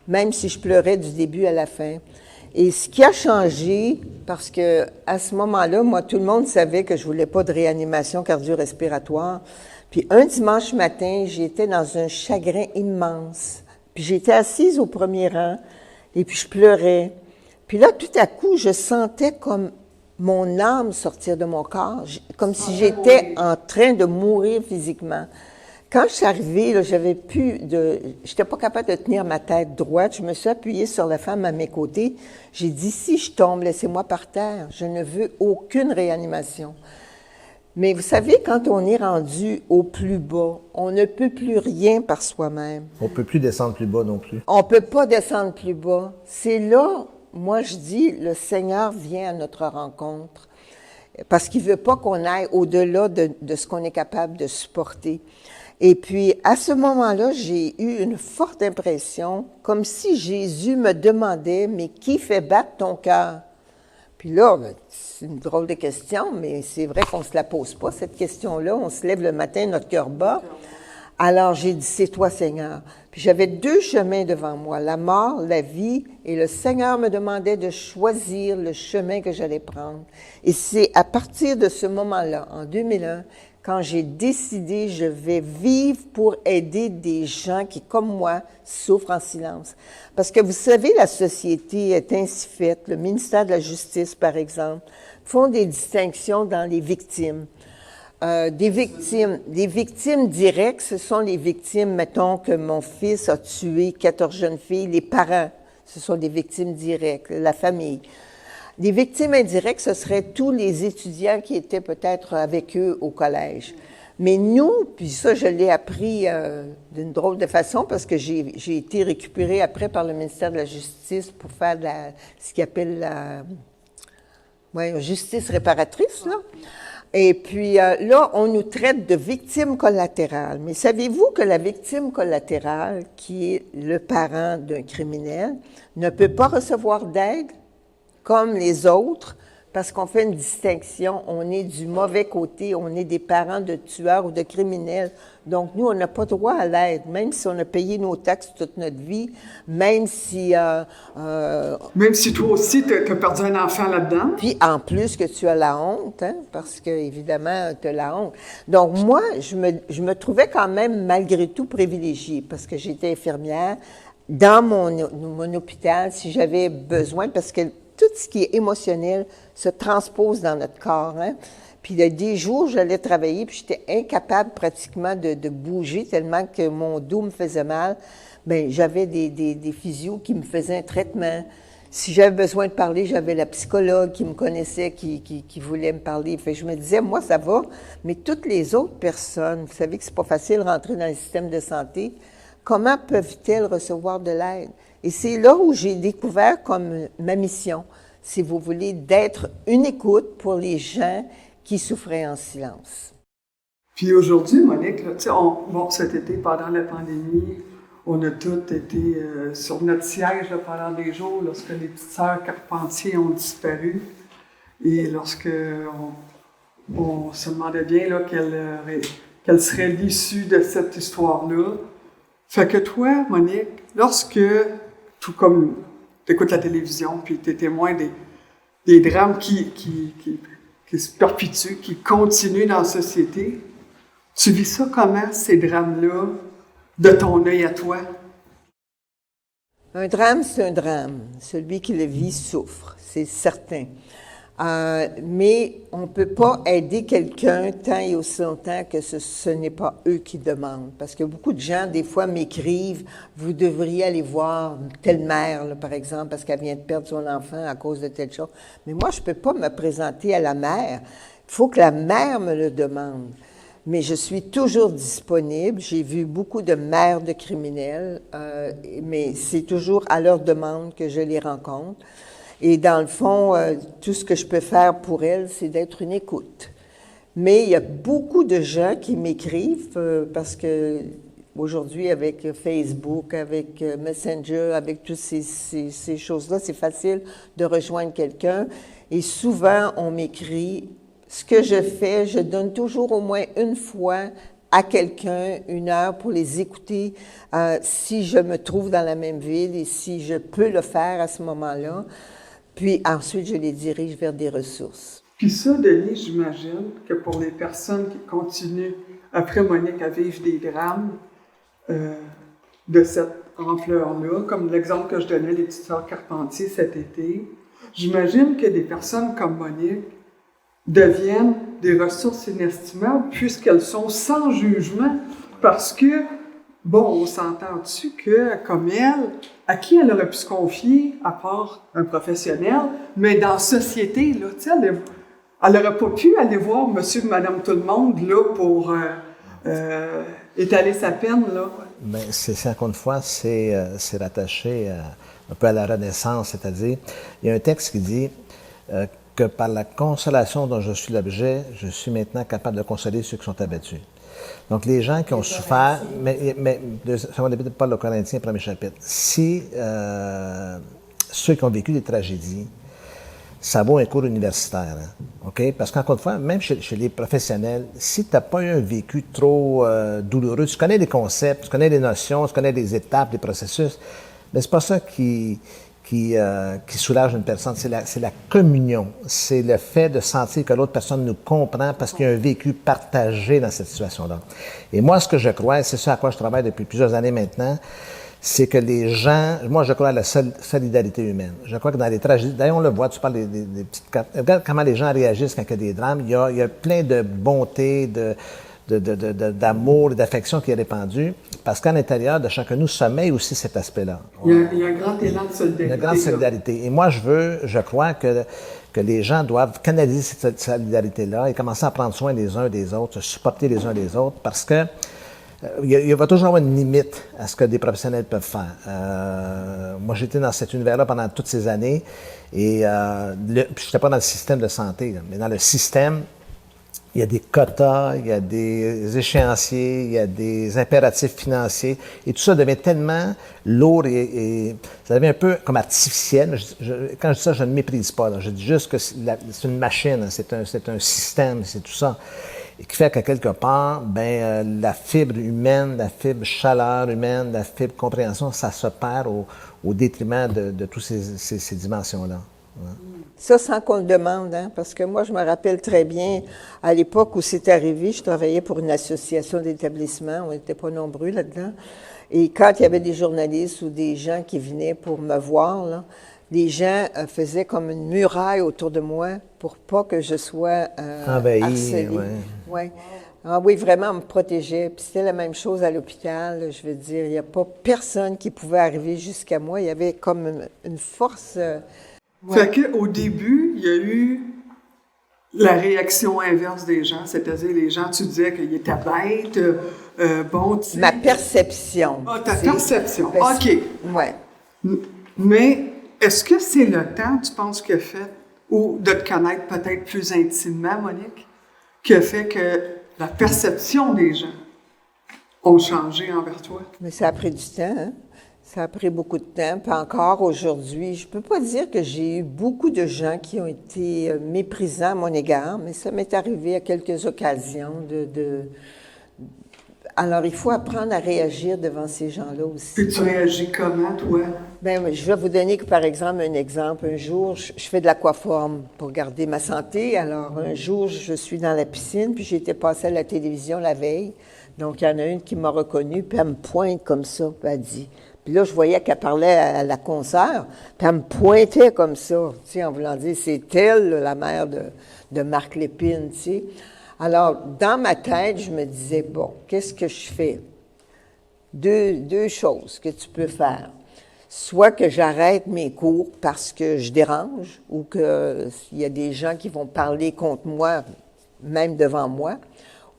même si je pleurais du début à la fin. Et ce qui a changé, parce que à ce moment-là, moi, tout le monde savait que je voulais pas de réanimation cardio-respiratoire. Puis un dimanche matin, j'étais dans un chagrin immense. Puis j'étais assise au premier rang et puis je pleurais. Puis là, tout à coup, je sentais comme mon âme sortir de mon corps, comme si j'étais en train de mourir physiquement. Quand je suis arrivée, là, j'étais pas capable de tenir ma tête droite. Je me suis appuyée sur la femme à mes côtés. J'ai dit, si je tombe, laissez-moi par terre. Je ne veux aucune réanimation. Mais vous savez, quand on est rendu au plus bas, on ne peut plus rien par soi-même. On peut plus descendre plus bas non plus. On peut pas descendre plus bas. C'est là, moi je dis, le Seigneur vient à notre rencontre parce qu'il veut pas qu'on aille au-delà de ce qu'on est capable de supporter. Et puis, à ce moment-là, j'ai eu une forte impression, comme si Jésus me demandait, mais qui fait battre ton cœur? Puis là, c'est une drôle de question, mais c'est vrai qu'on se la pose pas, cette question-là. On se lève le matin, notre cœur bat. Alors, j'ai dit, c'est toi, Seigneur. Puis j'avais 2 chemins devant moi, la mort, la vie, et le Seigneur me demandait de choisir le chemin que j'allais prendre. Et c'est à partir de ce moment-là, en 2001, quand j'ai décidé, je vais vivre pour aider des gens qui, comme moi, souffrent en silence. Parce que vous savez, la société est ainsi faite. Le ministère de la Justice, par exemple, font des distinctions dans les victimes. Des victimes directes, ce sont les victimes, mettons que mon fils a tué 14 jeunes filles, les parents, ce sont des victimes directes, la famille. Des victimes indirectes, ce seraient tous les étudiants qui étaient peut-être avec eux au collège. Mais nous, puis ça, je l'ai appris d'une drôle de façon parce que j'ai été récupérée après par le ministère de la Justice pour faire ce qu'ils appellent la justice réparatrice, là. Et puis là, on nous traite de victimes collatérales. Mais savez-vous que la victime collatérale, qui est le parent d'un criminel, ne peut pas recevoir d'aide comme les autres, parce qu'on fait une distinction, on est du mauvais côté, on est des parents de tueurs ou de criminels. Donc, nous, on n'a pas droit à l'aide, même si on a payé nos taxes toute notre vie, même si... Même si toi aussi, tu as perdu un enfant là-dedans. Puis, en plus que tu as la honte, hein, parce que évidemment, tu as la honte. Donc, moi, je me trouvais quand même, malgré tout, privilégiée, parce que j'étais infirmière dans mon hôpital, si j'avais besoin, parce que tout ce qui est émotionnel se transpose dans notre corps. Hein? Puis il y a des jours, j'allais travailler, puis j'étais incapable pratiquement de bouger tellement que mon dos me faisait mal. Bien, j'avais des physios qui me faisaient un traitement. Si j'avais besoin de parler, j'avais la psychologue qui me connaissait, qui voulait me parler. Fait que je me disais, moi, ça va, mais toutes les autres personnes, vous savez que c'est pas facile de rentrer dans le système de santé, comment peuvent-elles recevoir de l'aide? Et c'est là où j'ai découvert comme ma mission, si vous voulez, d'être une écoute pour les gens qui souffraient en silence. Puis aujourd'hui, Monique, là, cet été, pendant la pandémie, on a toutes été sur notre siège là, pendant des jours lorsque les petites sœurs Carpentier ont disparu. Et lorsque on se demandait bien là, quelle serait l'issue de cette histoire-là. Fait que toi, Monique, lorsque, tout comme tu écoutes la télévision, puis tu es témoin des drames qui se perpétuent, qui continuent dans la société, tu vis ça comment, ces drames-là, de ton œil à toi? Un drame, c'est un drame. Celui qui le vit souffre, c'est certain. Mais on ne peut pas aider quelqu'un tant et aussi longtemps que ce n'est pas eux qui demandent. Parce que beaucoup de gens, des fois, m'écrivent « Vous devriez aller voir telle mère, là, par exemple, parce qu'elle vient de perdre son enfant à cause de telle chose. » Mais moi, je ne peux pas me présenter à la mère. Il faut que la mère me le demande. Mais je suis toujours disponible. J'ai vu beaucoup de mères de criminels, mais c'est toujours à leur demande que je les rencontre. Et dans le fond, tout ce que je peux faire pour elles, c'est d'être une écoute. Mais il y a beaucoup de gens qui m'écrivent parce que aujourd'hui, avec Facebook, avec Messenger, avec toutes ces choses-là, c'est facile de rejoindre quelqu'un. Et souvent, on m'écrit. Ce que je fais, je donne toujours au moins une fois à quelqu'un 1 heure pour les écouter si je me trouve dans la même ville et si je peux le faire à ce moment-là. Puis ensuite, je les dirige vers des ressources. Puis ça, Denis, j'imagine que pour les personnes qui continuent, après Monique, à vivre des drames de cette ampleur-là, comme l'exemple que je donnais, les petites sœurs Carpentier cet été, j'imagine que des personnes comme Monique deviennent des ressources inestimables puisqu'elles sont sans jugement. Parce que, bon, on s'entend dessus que, comme elle, à qui elle aurait pu se confier, à part un professionnel, mais dans la société, là, tu sais, elle n'aurait pas pu aller voir monsieur et madame tout le monde, là, pour étaler sa peine, là. Bien, c'est encore une fois, c'est rattaché un peu à la Renaissance, c'est-à-dire, il y a un texte qui dit que par la consolation dont je suis l'objet, je suis maintenant capable de consoler ceux qui sont abattus. Donc, les gens qui ont souffert, mais ça n'était pas le Corinthiens, premier chapitre. Si ceux qui ont vécu des tragédies, ça vaut un cours universitaire, hein, OK? Parce qu'encore une fois, même chez les professionnels, si tu n'as pas eu un vécu trop douloureux, tu connais les concepts, tu connais les notions, tu connais les étapes, les processus, mais c'est pas ça qui soulage une personne, c'est la communion. C'est le fait de sentir que l'autre personne nous comprend parce qu'il y a un vécu partagé dans cette situation-là. Et moi, ce que je crois, et c'est ça à quoi je travaille depuis plusieurs années maintenant, c'est que les gens, moi je crois à la solidarité humaine. Je crois que dans les tragédies, d'ailleurs on le voit, tu parles des petites cartes, regarde comment les gens réagissent quand il y a des drames, il y a plein de bonté, d'amour et d'affection qui est répandu, parce qu'à l'intérieur de chacun de nous sommeille aussi cet aspect-là. Il y a un grand élan de solidarité. Une grande solidarité. Et moi, je crois que les gens doivent canaliser cette solidarité-là et commencer à prendre soin des uns des autres, se supporter les uns des autres, parce que il va toujours avoir une limite à ce que des professionnels peuvent faire. Moi, j'étais dans cet univers-là pendant toutes ces années et je n'étais pas dans le système de santé, là, mais dans le système, il y a des quotas, il y a des échéanciers, il y a des impératifs financiers, et tout ça devient tellement lourd et ça devient un peu comme artificiel. Quand je dis ça, je ne méprise pas. Là. Je dis juste que c'est une machine, c'est un système, c'est tout ça. Et qui fait qu'à quelque part, la fibre humaine, la fibre chaleur humaine, la fibre compréhension, ça se perd au détriment de toutes ces dimensions-là. Ouais. Ça, sans qu'on le demande, hein, parce que moi, je me rappelle très bien, à l'époque où c'est arrivé, je travaillais pour une association d'établissements, on n'était pas nombreux là-dedans, et quand il y avait des journalistes ou des gens qui venaient pour me voir, là, les gens faisaient comme une muraille autour de moi pour pas que je sois harcelée. Ouais. Ah oui, vraiment, on me protégeait. Puis c'était la même chose à l'hôpital. Je veux dire, il n'y a pas personne qui pouvait arriver jusqu'à moi. Il y avait comme une force... Fait qu'au début, il y a eu la réaction inverse des gens, c'est-à-dire les gens, tu disais qu'ils étaient bêtes, bon, tu sais... Ma perception. Ah, ta perception, OK. Ouais. Mais est-ce que c'est le temps, tu penses, qui a fait, ou de te connaître peut-être plus intimement, Monique, qui a fait que la perception des gens ont changé envers toi? Mais ça a pris du temps, hein? Ça a pris beaucoup de temps. Puis encore aujourd'hui, je ne peux pas dire que j'ai eu beaucoup de gens qui ont été méprisants à mon égard, mais ça m'est arrivé à quelques occasions Alors, il faut apprendre à réagir devant ces gens-là aussi. Puis tu réagis comment, toi? Bien, je vais vous donner, par exemple, un exemple. Un jour, je fais de l'aquaforme pour garder ma santé. Alors, un jour, je suis dans la piscine, puis j'ai été passée à la télévision la veille. Donc, il y en a une qui m'a reconnue, puis elle me pointe comme ça, puis elle dit... Puis là, je voyais qu'elle parlait à la consoeur, puis elle me pointait comme ça, tu sais, en voulant dire, c'est elle, la mère de Marc Lépine, tu sais. Alors, dans ma tête, je me disais, bon, qu'est-ce que je fais? Deux choses que tu peux faire. Soit que j'arrête mes cours parce que je dérange, ou qu'il y a des gens qui vont parler contre moi, même devant moi,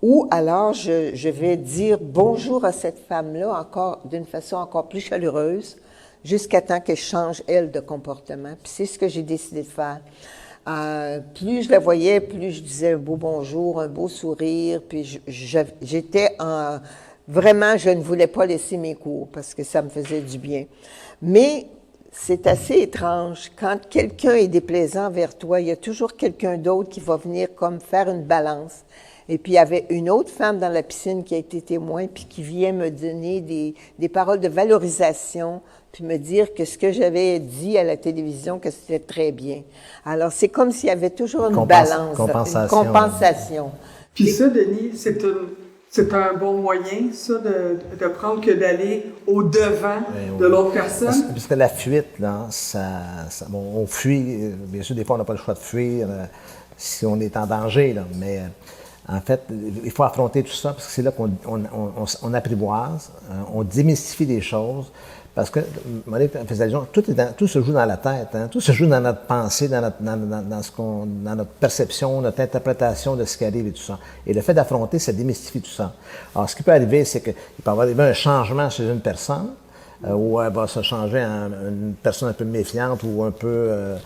ou alors je vais dire bonjour à cette femme-là encore d'une façon encore plus chaleureuse jusqu'à temps qu'elle change, elle, de comportement. Puis c'est ce que j'ai décidé de faire. Plus je la voyais, plus je disais un beau bonjour, un beau sourire, puis j'étais vraiment, je ne voulais pas laisser mes cours parce que ça me faisait du bien. Mais c'est assez étrange. Quand quelqu'un est déplaisant vers toi, il y a toujours quelqu'un d'autre qui va venir comme faire une balance. Et puis, il y avait une autre femme dans la piscine qui a été témoin, puis qui vient me donner des paroles de valorisation, puis me dire que ce que j'avais dit à la télévision, que c'était très bien. Alors, c'est comme s'il y avait toujours une balance, une compensation. Puis ça, Denis, c'est un bon moyen, ça, de prendre que d'aller au-devant de l'autre personne. Parce que la fuite, là, on fuit. Bien sûr, des fois, on n'a pas le choix de fuir si on est en danger, là, mais en fait, il faut affronter tout ça parce que c'est là qu'on apprivoise, on démystifie des choses. Parce que, Monique faisait allusion, tout se joue dans la tête, hein? Tout se joue dans notre pensée, dans notre perception, notre interprétation de ce qui arrive et tout ça. Et le fait d'affronter, ça démystifie tout ça. Alors, ce qui peut arriver, c'est qu'il peut y avoir un changement chez une personne, où elle va se changer en une personne un peu méfiante ou un peu...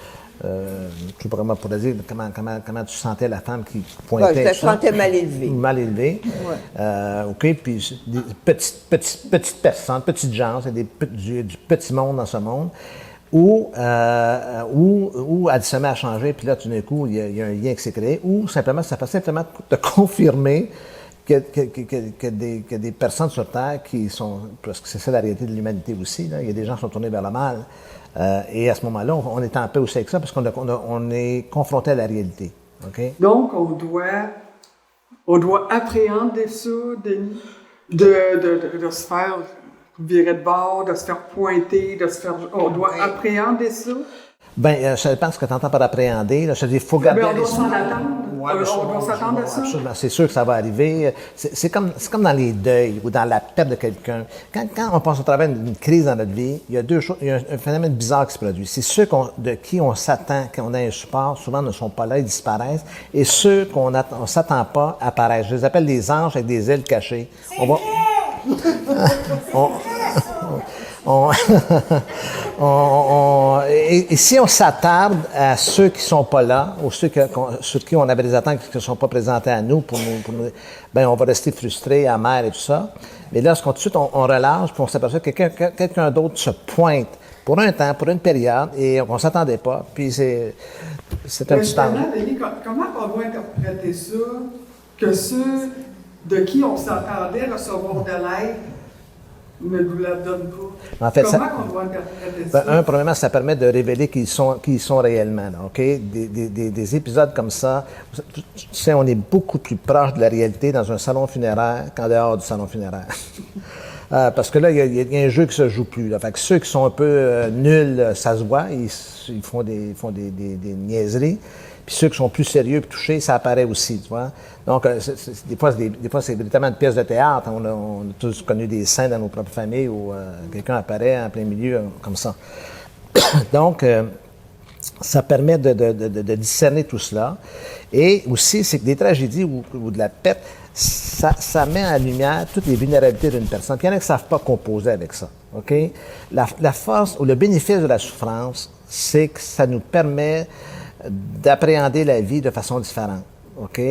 je ne sais pas comment on pourrait dire, comment tu sentais la femme qui pointait. Je la sentais mal élevée. Mal élevée. Ouais. OK, puis des petites personnes, petites gens, c'est du petit monde dans ce monde, où elle se met à changer, puis là, tout d'un coup, il y a un lien qui s'est créé, ou simplement, ça fait simplement te confirmer que des personnes sur Terre qui sont, parce que c'est ça la réalité de l'humanité aussi, là, il y a des gens qui sont tournés vers le mal. Et à ce moment-là, on est en paix aussi avec ça parce qu'on est confronté à la réalité. Okay? Donc, on doit appréhender ça, Denis, de se faire virer de bord, de se faire pointer, on doit appréhender ça. Bien, ça dépend de ce que tu entends par appréhender. Là, je dis, il faut garder on doit s'en attendre. Ouais, on doit s'attendre à ça. Absolument. C'est sûr que ça va arriver. C'est comme dans les deuils ou dans la perte de quelqu'un. Quand on passe au travers d'une crise dans notre vie, il y a deux choses. Il y a un phénomène bizarre qui se produit. C'est ceux de qui on s'attend, qu'on a un support, souvent ne sont pas là, ils disparaissent. Et ceux qu'on ne s'attend pas apparaissent. Je les appelle les anges avec des ailes cachées. Et si on s'attarde à ceux qui sont pas là, ou sur qui on avait des attentes qui ne sont pas présentés à nous, ben on va rester frustré, amer et tout ça. Mais là, tout de suite, on relâche, puis on s'aperçoit que quelqu'un d'autre se pointe pour un temps, pour une période, et on ne s'attendait pas. Puis c'est un petit temps. Denis, comment on doit interpréter ça, que ceux de qui on s'attendait recevoir de l'aide ne nous la donne pas. En fait, comment on doit interpréter ça? Premièrement, ça permet de révéler qui ils sont réellement. Là, OK? Des épisodes comme ça, tu sais, on est beaucoup plus proche de la réalité dans un salon funéraire qu'en dehors du salon funéraire. Parce que là, il y a un jeu qui se joue plus. Là. Fait que ceux qui sont un peu nuls, ça se voit, ils font des niaiseries. Puis ceux qui sont plus sérieux et touchés, ça apparaît aussi, tu vois. Donc, des fois, c'est véritablement une pièce de théâtre. On a tous connu des scènes dans nos propres familles où quelqu'un apparaît en plein milieu comme ça. Donc, ça permet de discerner tout cela. Et aussi, c'est que des tragédies ou de la perte, ça met en lumière toutes les vulnérabilités d'une personne. Puis il y en a qui ne savent pas composer avec ça. OK? La force ou le bénéfice de la souffrance, c'est que ça nous permet d'appréhender la vie de façon différente. OK?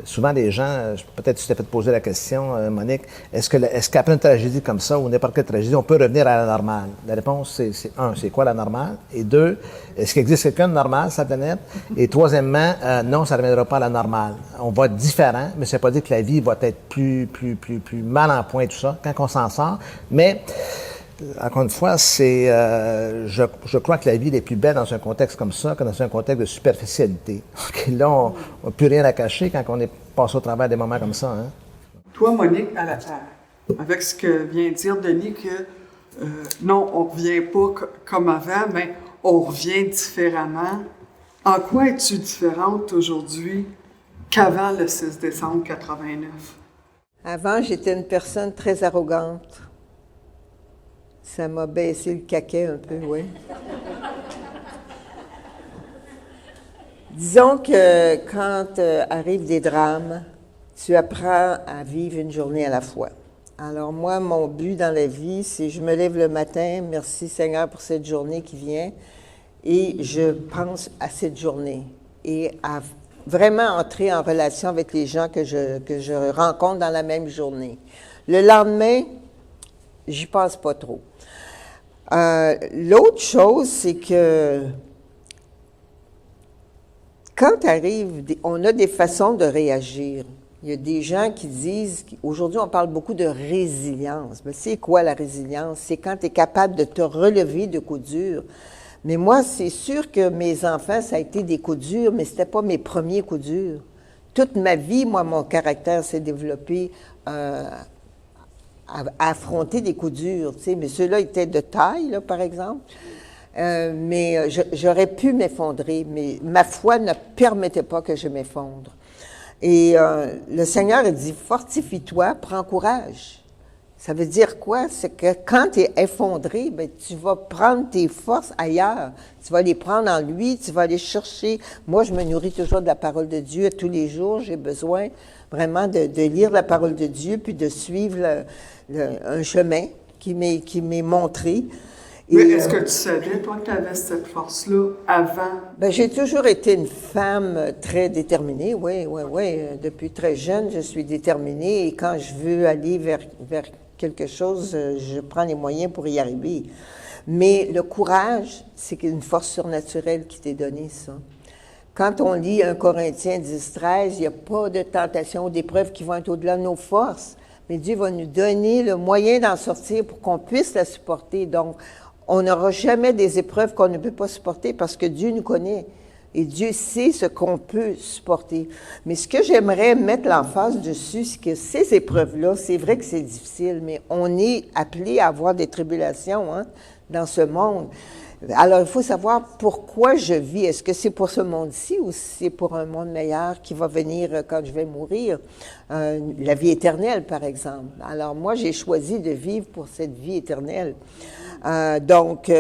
Souvent les gens, peut-être tu t'es fait poser la question, Monique, est-ce qu'après une tragédie comme ça, ou n'importe quelle tragédie, on peut revenir à la normale? La réponse, c'est un, c'est quoi la normale? Et deux, est-ce qu'il existe quelqu'un de normal, sur la planète? Et troisièmement, non, ça ne reviendra pas à la normale. On va être différent, mais ça ne veut pas dire que la vie va être plus mal en point, tout ça, quand on s'en sort. Mais encore une fois, je crois que la vie est plus belle dans un contexte comme ça que dans un contexte de superficialité. Okay, là, on n'a plus rien à cacher quand on est passé au travers des moments comme ça. Hein? Toi, Monique, avec ce que vient de dire Denis, que non, on ne revient pas comme avant, mais on revient différemment. En quoi es-tu différente aujourd'hui qu'avant le 6 décembre 89? Avant, j'étais une personne très arrogante. Ça m'a baissé le caquet un peu, oui. Disons que quand arrivent des drames, tu apprends à vivre une journée à la fois. Alors moi, mon but dans la vie, c'est je me lève le matin, merci Seigneur pour cette journée qui vient, et je pense à cette journée et à vraiment entrer en relation avec les gens que je rencontre dans la même journée. Le lendemain, j'y pense pas trop. L'autre chose, c'est que quand on a des façons de réagir. Il y a des gens qui disent, aujourd'hui on parle beaucoup de résilience. Mais c'est quoi la résilience? C'est quand tu es capable de te relever de coups durs. Mais moi, c'est sûr que mes enfants, ça a été des coups durs, mais c'était pas mes premiers coups durs. Toute ma vie, moi, mon caractère s'est développé à affronter des coups durs, tu sais. Mais ceux-là étaient de taille, là, par exemple. Mais j'aurais pu m'effondrer, mais ma foi ne permettait pas que je m'effondre. Et le Seigneur a dit, fortifie-toi, prends courage. Ça veut dire quoi? C'est que quand tu es effondré, bien, tu vas prendre tes forces ailleurs. Tu vas les prendre en lui, tu vas aller chercher. Moi, je me nourris toujours de la parole de Dieu tous les jours. J'ai besoin vraiment de lire la parole de Dieu puis de suivre un chemin qui m'est montré. Mais est-ce que tu savais, toi, que tu avais cette force-là avant? Bien, j'ai toujours été une femme très déterminée, oui. Depuis très jeune, je suis déterminée et quand je veux aller vers quelque chose, je prends les moyens pour y arriver. Mais le courage, c'est une force surnaturelle qui t'est donnée, ça. Quand on lit 1 Corinthiens 10-13, il n'y a pas de tentation ou d'épreuve qui vont être au-delà de nos forces. Mais Dieu va nous donner le moyen d'en sortir pour qu'on puisse la supporter. Donc, on n'aura jamais des épreuves qu'on ne peut pas supporter parce que Dieu nous connaît. Et Dieu sait ce qu'on peut supporter. Mais ce que j'aimerais mettre l'emphase dessus, c'est que ces épreuves-là, c'est vrai que c'est difficile, mais on est appelé à avoir des tribulations dans ce monde. Alors, il faut savoir pourquoi je vis. Est-ce que c'est pour ce monde-ci ou c'est pour un monde meilleur qui va venir quand je vais mourir? La vie éternelle, par exemple. Alors, moi, j'ai choisi de vivre pour cette vie éternelle. Donc,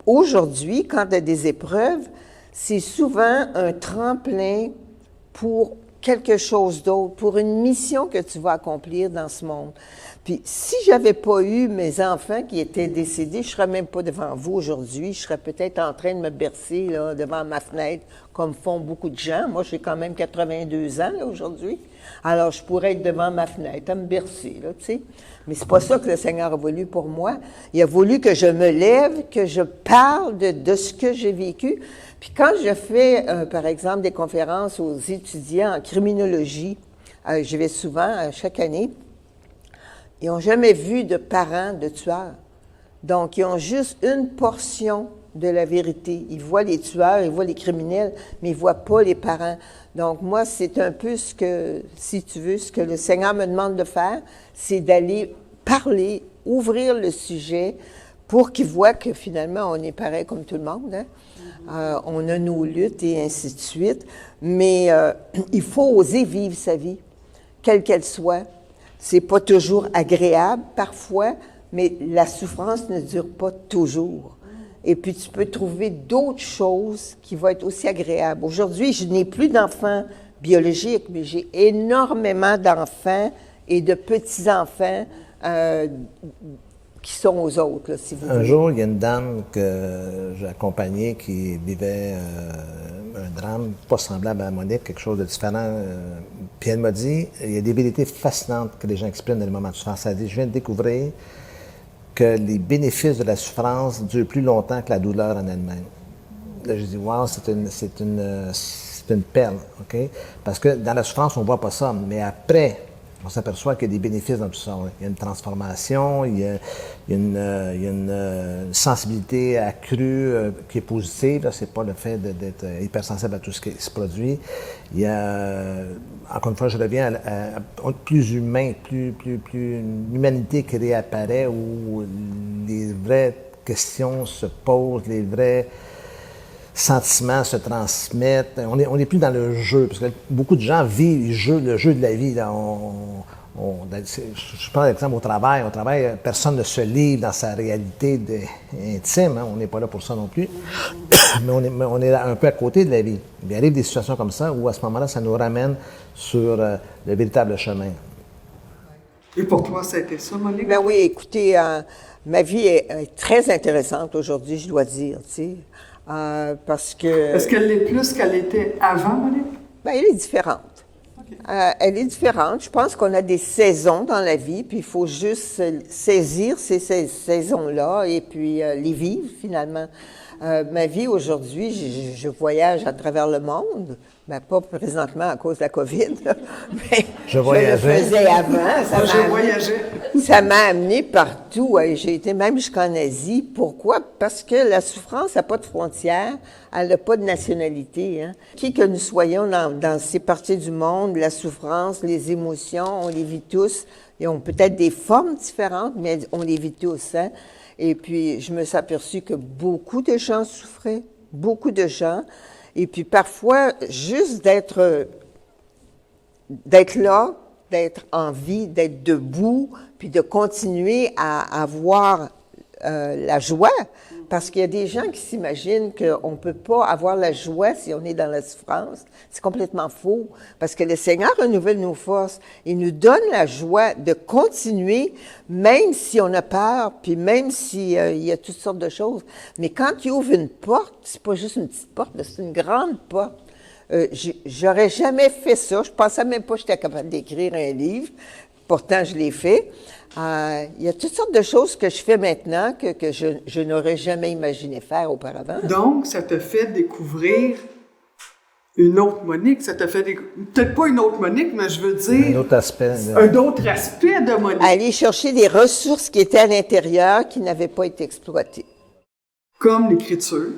aujourd'hui, quand il y a des épreuves, c'est souvent un tremplin pour quelque chose d'autre, pour une mission que tu vas accomplir dans ce monde. Puis, si j'avais pas eu mes enfants qui étaient décédés, je serais même pas devant vous aujourd'hui. Je serais peut-être en train de me bercer là, devant ma fenêtre, comme font beaucoup de gens. Moi, j'ai quand même 82 ans là, aujourd'hui. Alors, je pourrais être devant ma fenêtre à me bercer, là, tu sais. Mais c'est pas ça que le Seigneur a voulu pour moi. Il a voulu que je me lève, que je parle de ce que j'ai vécu. Puis quand je fais, par exemple, des conférences aux étudiants en criminologie, je vais souvent, chaque année, ils n'ont jamais vu de parents de tueurs. Donc, ils ont juste une portion de la vérité. Ils voient les tueurs, ils voient les criminels, mais ils ne voient pas les parents. Donc, moi, c'est un peu ce que, si tu veux, ce que le Seigneur me demande de faire, c'est d'aller parler, ouvrir le sujet pour qu'ils voient que finalement, on est pareil comme tout le monde. On a nos luttes et ainsi de suite. Mais il faut oser vivre sa vie, quelle qu'elle soit. C'est pas toujours agréable parfois, mais la souffrance ne dure pas toujours. Et puis, tu peux trouver d'autres choses qui vont être aussi agréables. Aujourd'hui, je n'ai plus d'enfants biologiques, mais j'ai énormément d'enfants et de petits-enfants qui sont aux autres, là, si vous voulez. Un jour, il y a une dame que j'ai accompagnée qui vivait un drame pas semblable à Monique, quelque chose de différent. Puis elle m'a dit, il y a des vérités fascinantes que les gens expriment dans les moments de souffrance. Elle a dit, je viens de découvrir que les bénéfices de la souffrance durent plus longtemps que la douleur en elle-même. Là, je dis, wow, c'est une perle, OK? Parce que dans la souffrance, on ne voit pas ça, mais après, on s'aperçoit qu'il y a des bénéfices dans tout ça. Il y a une transformation, il y a une sensibilité accrue qui est positive. Ce n'est pas le fait d'être hypersensible à tout ce qui se produit. Il y a, encore une fois, je reviens à plus humain, plus une humanité qui réapparaît où les vraies questions se posent, les vrais sentiments se transmettent. On n'est plus dans le jeu, parce que beaucoup de gens vivent le jeu de la vie. Là. Je prends l'exemple au travail. Au travail, personne ne se livre dans sa réalité intime. On n'est pas là pour ça non plus. Mais on est un peu à côté de la vie. Il arrive des situations comme ça où, à ce moment-là, ça nous ramène sur le véritable chemin. Et pour toi, ça a été ça, Monique? Ben oui, écoutez, ma vie est très intéressante aujourd'hui, je dois dire, tu sais. Parce que... Est-ce qu'elle l'est plus qu'elle était avant, Monique? Bien, elle est différente. Elle est différente. Je pense qu'on a des saisons dans la vie, puis il faut juste saisir ces saisons-là et puis les vivre, finalement. Ma vie aujourd'hui, je voyage à travers le monde. Ben, pas présentement à cause de la COVID, là. Mais je voyageais. Je le faisais avant. Je voyageais. Ça m'a amené partout. J'ai été même jusqu'en Asie. Pourquoi? Parce que la souffrance n'a pas de frontières, elle n'a pas de nationalité. Hein. Qui que nous soyons dans ces parties du monde, la souffrance, les émotions, on les vit tous. Ils ont peut-être des formes différentes, mais on les vit tous. Hein. Et puis, je me suis aperçue que beaucoup de gens souffraient, beaucoup de gens. Et puis parfois, juste d'être là, d'être en vie, d'être debout, puis de continuer à avoir la joie. Parce qu'il y a des gens qui s'imaginent qu'on ne peut pas avoir la joie si on est dans la souffrance. C'est complètement faux. Parce que le Seigneur renouvelle nos forces. Il nous donne la joie de continuer, même si on a peur, puis même s'il y a toutes sortes de choses. Mais quand il ouvre une porte, c'est pas juste une petite porte, c'est une grande porte. J'aurais jamais fait ça. Je pensais même pas que j'étais capable d'écrire un livre. Pourtant, je l'ai fait. Il y a toutes sortes de choses que je fais maintenant que je n'aurais jamais imaginé faire auparavant. Donc, ça te fait découvrir une autre Monique. Ça te fait peut-être pas une autre Monique, mais je veux dire... Un autre aspect. Un autre aspect de Monique. Aller chercher des ressources qui étaient à l'intérieur, qui n'avaient pas été exploitées. Comme l'écriture.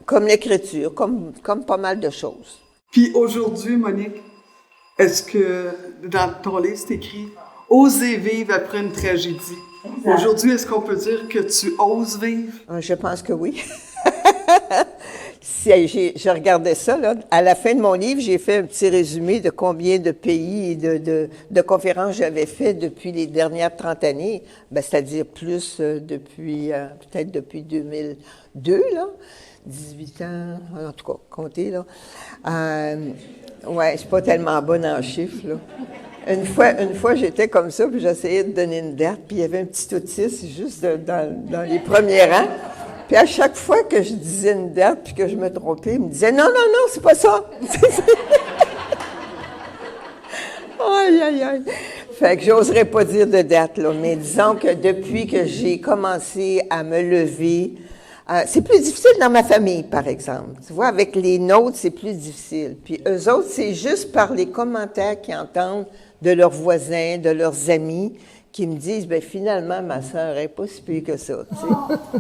Comme l'écriture, comme pas mal de choses. Puis aujourd'hui, Monique, est-ce que dans ton livre, c'est écrit « Oser vivre après une tragédie ». Aujourd'hui, est-ce qu'on peut dire que tu oses vivre? Je pense que oui. Je regardais ça, là. À la fin de mon livre, j'ai fait un petit résumé de combien de pays et de conférences j'avais fait depuis les dernières 30 années. Ben, c'est-à-dire plus peut-être depuis 2002, là. 18 ans, en tout cas, comptez, là. Ouais, je suis pas tellement bonne en chiffres, là. Une fois, j'étais comme ça, puis j'essayais de donner une date, puis il y avait un petit autiste juste dans les premiers rangs. Puis à chaque fois que je disais une date, puis que je me trompais, il me disait « Non, c'est pas ça! » Aïe, aïe, aïe! Fait que j'oserais pas dire de date, là, mais disons que depuis que j'ai commencé à me lever, c'est plus difficile dans ma famille, par exemple. Tu vois, avec les nôtres, c'est plus difficile. Puis eux autres, c'est juste par les commentaires qu'ils entendent de leurs voisins, de leurs amis, qui me disent, bien, finalement, ma sœur n'est pas si pire que ça, tu sais.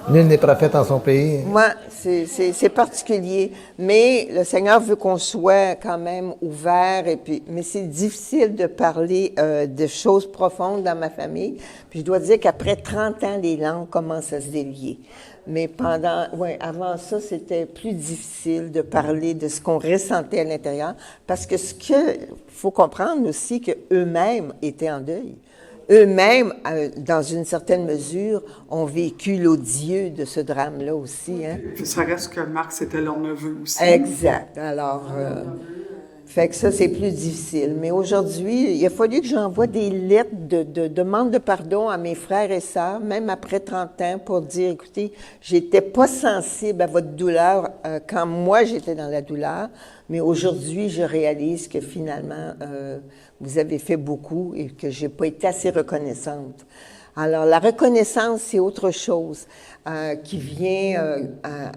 Nul n'est prophète en son pays. Moi, c'est particulier. Mais le Seigneur veut qu'on soit quand même ouvert. Mais c'est difficile de parler de choses profondes dans ma famille. Puis je dois dire qu'après 30 ans, les langues commencent à se délier. Mais avant ça, c'était plus difficile de parler de ce qu'on ressentait à l'intérieur. Parce que faut comprendre aussi qu'eux-mêmes étaient en deuil. Eux-mêmes, dans une certaine mesure, ont vécu l'odieux de ce drame-là aussi. Hein? Ça reste que Marc, c'était leur neveu aussi. Exact. Alors, fait que ça, c'est plus difficile. Mais aujourd'hui, il a fallu que j'envoie des lettres de demande de pardon à mes frères et sœurs, même après 30 ans, pour dire, écoutez, j'étais pas sensible à votre douleur quand moi, j'étais dans la douleur, mais aujourd'hui, je réalise que finalement, vous avez fait beaucoup et que j'ai pas été assez reconnaissante. Alors, la reconnaissance, c'est autre chose qui vient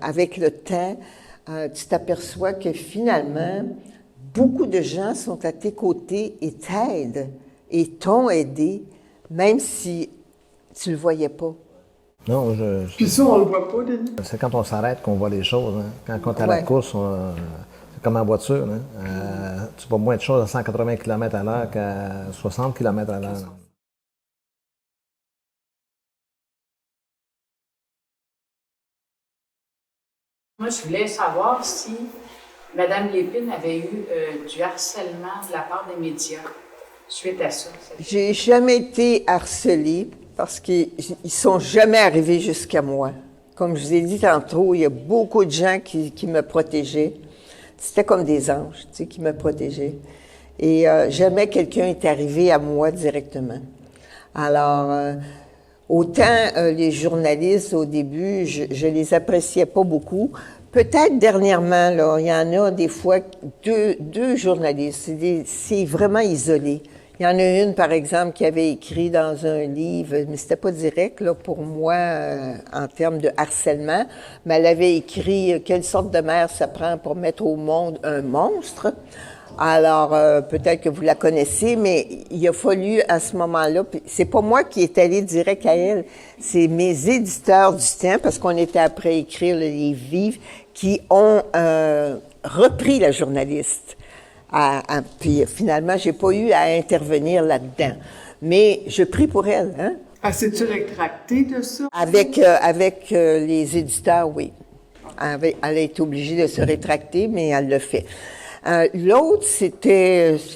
avec le temps. Tu t'aperçois que finalement, beaucoup de gens sont à tes côtés et t'aident et t'ont aidé, même si tu le voyais pas. Non, Puis ça, on le voit pas, Denis. C'est quand on s'arrête qu'on voit les choses. Hein. Quand on est à la course, c'est comme en voiture. Hein. Tu vois moins de choses à 180 km à l'heure qu'à 60 km à l'heure. Moi, je voulais savoir si Mme Lépine avait eu du harcèlement de la part des médias suite à ça. J'ai jamais été harcelée parce qu'ils sont jamais arrivés jusqu'à moi. Comme je vous ai dit tantôt, il y a beaucoup de gens qui me protégeaient. C'était comme des anges, tu sais, qui me protégeaient. Et jamais quelqu'un est arrivé à moi directement. Alors, autant les journalistes, au début, je les appréciais pas beaucoup Peut-être dernièrement, là, il y en a des fois deux journalistes, c'est vraiment isolé. Il y en a une, par exemple, qui avait écrit dans un livre, mais c'était pas direct là, pour moi en termes de harcèlement, mais elle avait écrit quelle sorte de mère ça prend pour mettre au monde un monstre. Alors, peut-être que vous la connaissez, mais il a fallu à ce moment-là, c'est pas moi qui est allé direct à elle, c'est mes éditeurs du temps, parce qu'on était après écrire le livre Vive, qui ont repris la journaliste. Puis finalement, j'ai pas eu à intervenir là-dedans. Mais je prie pour elle, hein? Ah, s'est-tu rétractée de ça? Avec les éditeurs, oui. Elle a été obligée de se rétracter, mais elle le fait. L'autre, c'est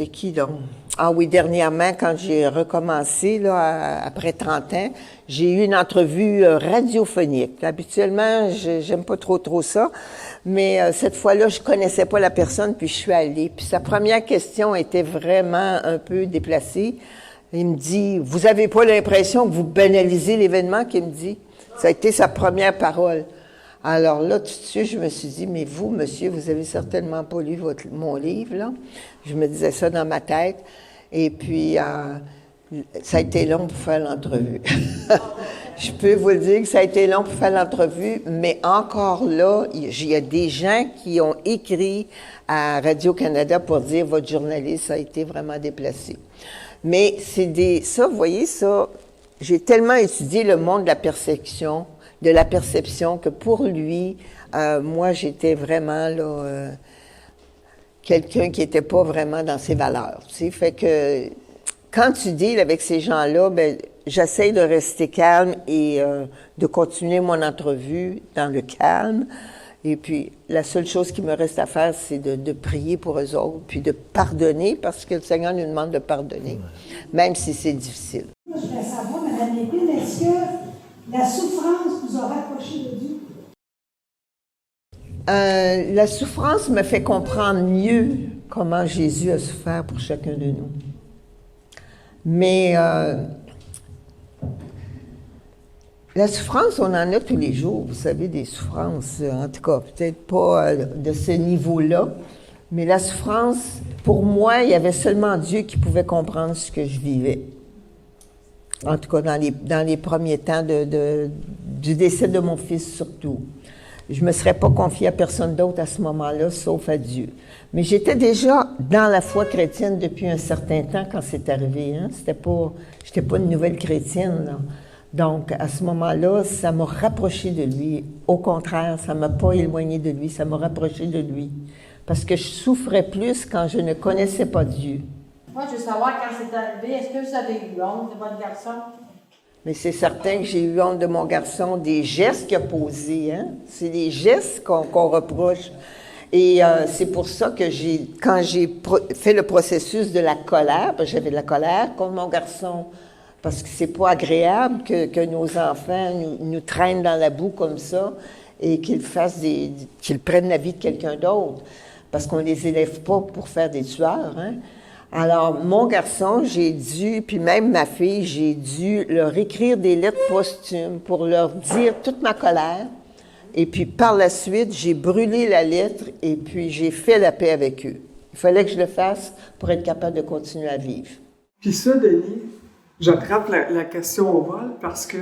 qui donc? Ah oui, dernièrement, quand j'ai recommencé, là, après 30 ans, j'ai eu une entrevue radiophonique. Habituellement, j'aime pas trop ça, mais cette fois-là, je connaissais pas la personne, puis je suis allée. Puis sa première question était vraiment un peu déplacée. Il me dit, « Vous avez pas l'impression que vous banalisez l'événement? » qu'il me dit. Ça a été sa première parole. Alors là, tout de suite, je me suis dit, mais vous, monsieur, vous avez certainement pas lu mon livre, là. Je me disais ça dans ma tête. Et puis, ça a été long pour faire l'entrevue. Je peux vous le dire que ça a été long pour faire l'entrevue, mais encore là, il y a des gens qui ont écrit à Radio-Canada pour dire, votre journaliste a été vraiment déplacé. Mais ça, vous voyez, ça, j'ai tellement étudié le monde de la perception que pour lui, moi, j'étais vraiment là quelqu'un qui n'était pas vraiment dans ses valeurs. Tu sais, fait que quand tu deals avec ces gens-là, ben j'essaie de rester calme et de continuer mon entrevue dans le calme. Et puis, la seule chose qui me reste à faire, c'est de prier pour eux autres, puis de pardonner, parce que le Seigneur nous demande de pardonner, même si c'est difficile. Moi, je voudrais savoir, Mme Lépine, est-ce que la souffrance vous a rapproché de Dieu? La souffrance me fait comprendre mieux comment Jésus a souffert pour chacun de nous. Mais la souffrance, on en a tous les jours, vous savez, des souffrances, en tout cas, peut-être pas de ce niveau-là, mais la souffrance, pour moi, il y avait seulement Dieu qui pouvait comprendre ce que je vivais. En tout cas, dans les premiers temps du décès de mon fils, surtout. Je ne me serais pas confiée à personne d'autre à ce moment-là, sauf à Dieu. Mais j'étais déjà dans la foi chrétienne depuis un certain temps quand c'est arrivé. Hein? J'étais pas une nouvelle chrétienne, là. Donc, à ce moment-là, ça m'a rapproché de lui. Au contraire, ça m'a pas éloigné de lui, ça m'a rapproché de lui. Parce que je souffrais plus quand je ne connaissais pas Dieu. Moi, je veux savoir, quand c'est arrivé, est-ce que vous avez eu honte de votre garçon? Mais c'est certain que j'ai eu honte de mon garçon, des gestes qu'il a posés. Hein? C'est des gestes qu'on reproche. Et c'est pour ça que quand j'ai fait le processus de la colère, parce que j'avais de la colère contre mon garçon, parce que c'est pas agréable que nos enfants nous traînent dans la boue comme ça et qu'ils prennent la vie de quelqu'un d'autre, parce qu'on les élève pas pour faire des tueurs, hein. Alors, mon garçon, puis même ma fille, j'ai dû leur écrire des lettres posthumes pour leur dire toute ma colère. Et puis, par la suite, j'ai brûlé la lettre et puis j'ai fait la paix avec eux. Il fallait que je le fasse pour être capable de continuer à vivre. Puis ça, Denis, j'attrape la question au vol parce que,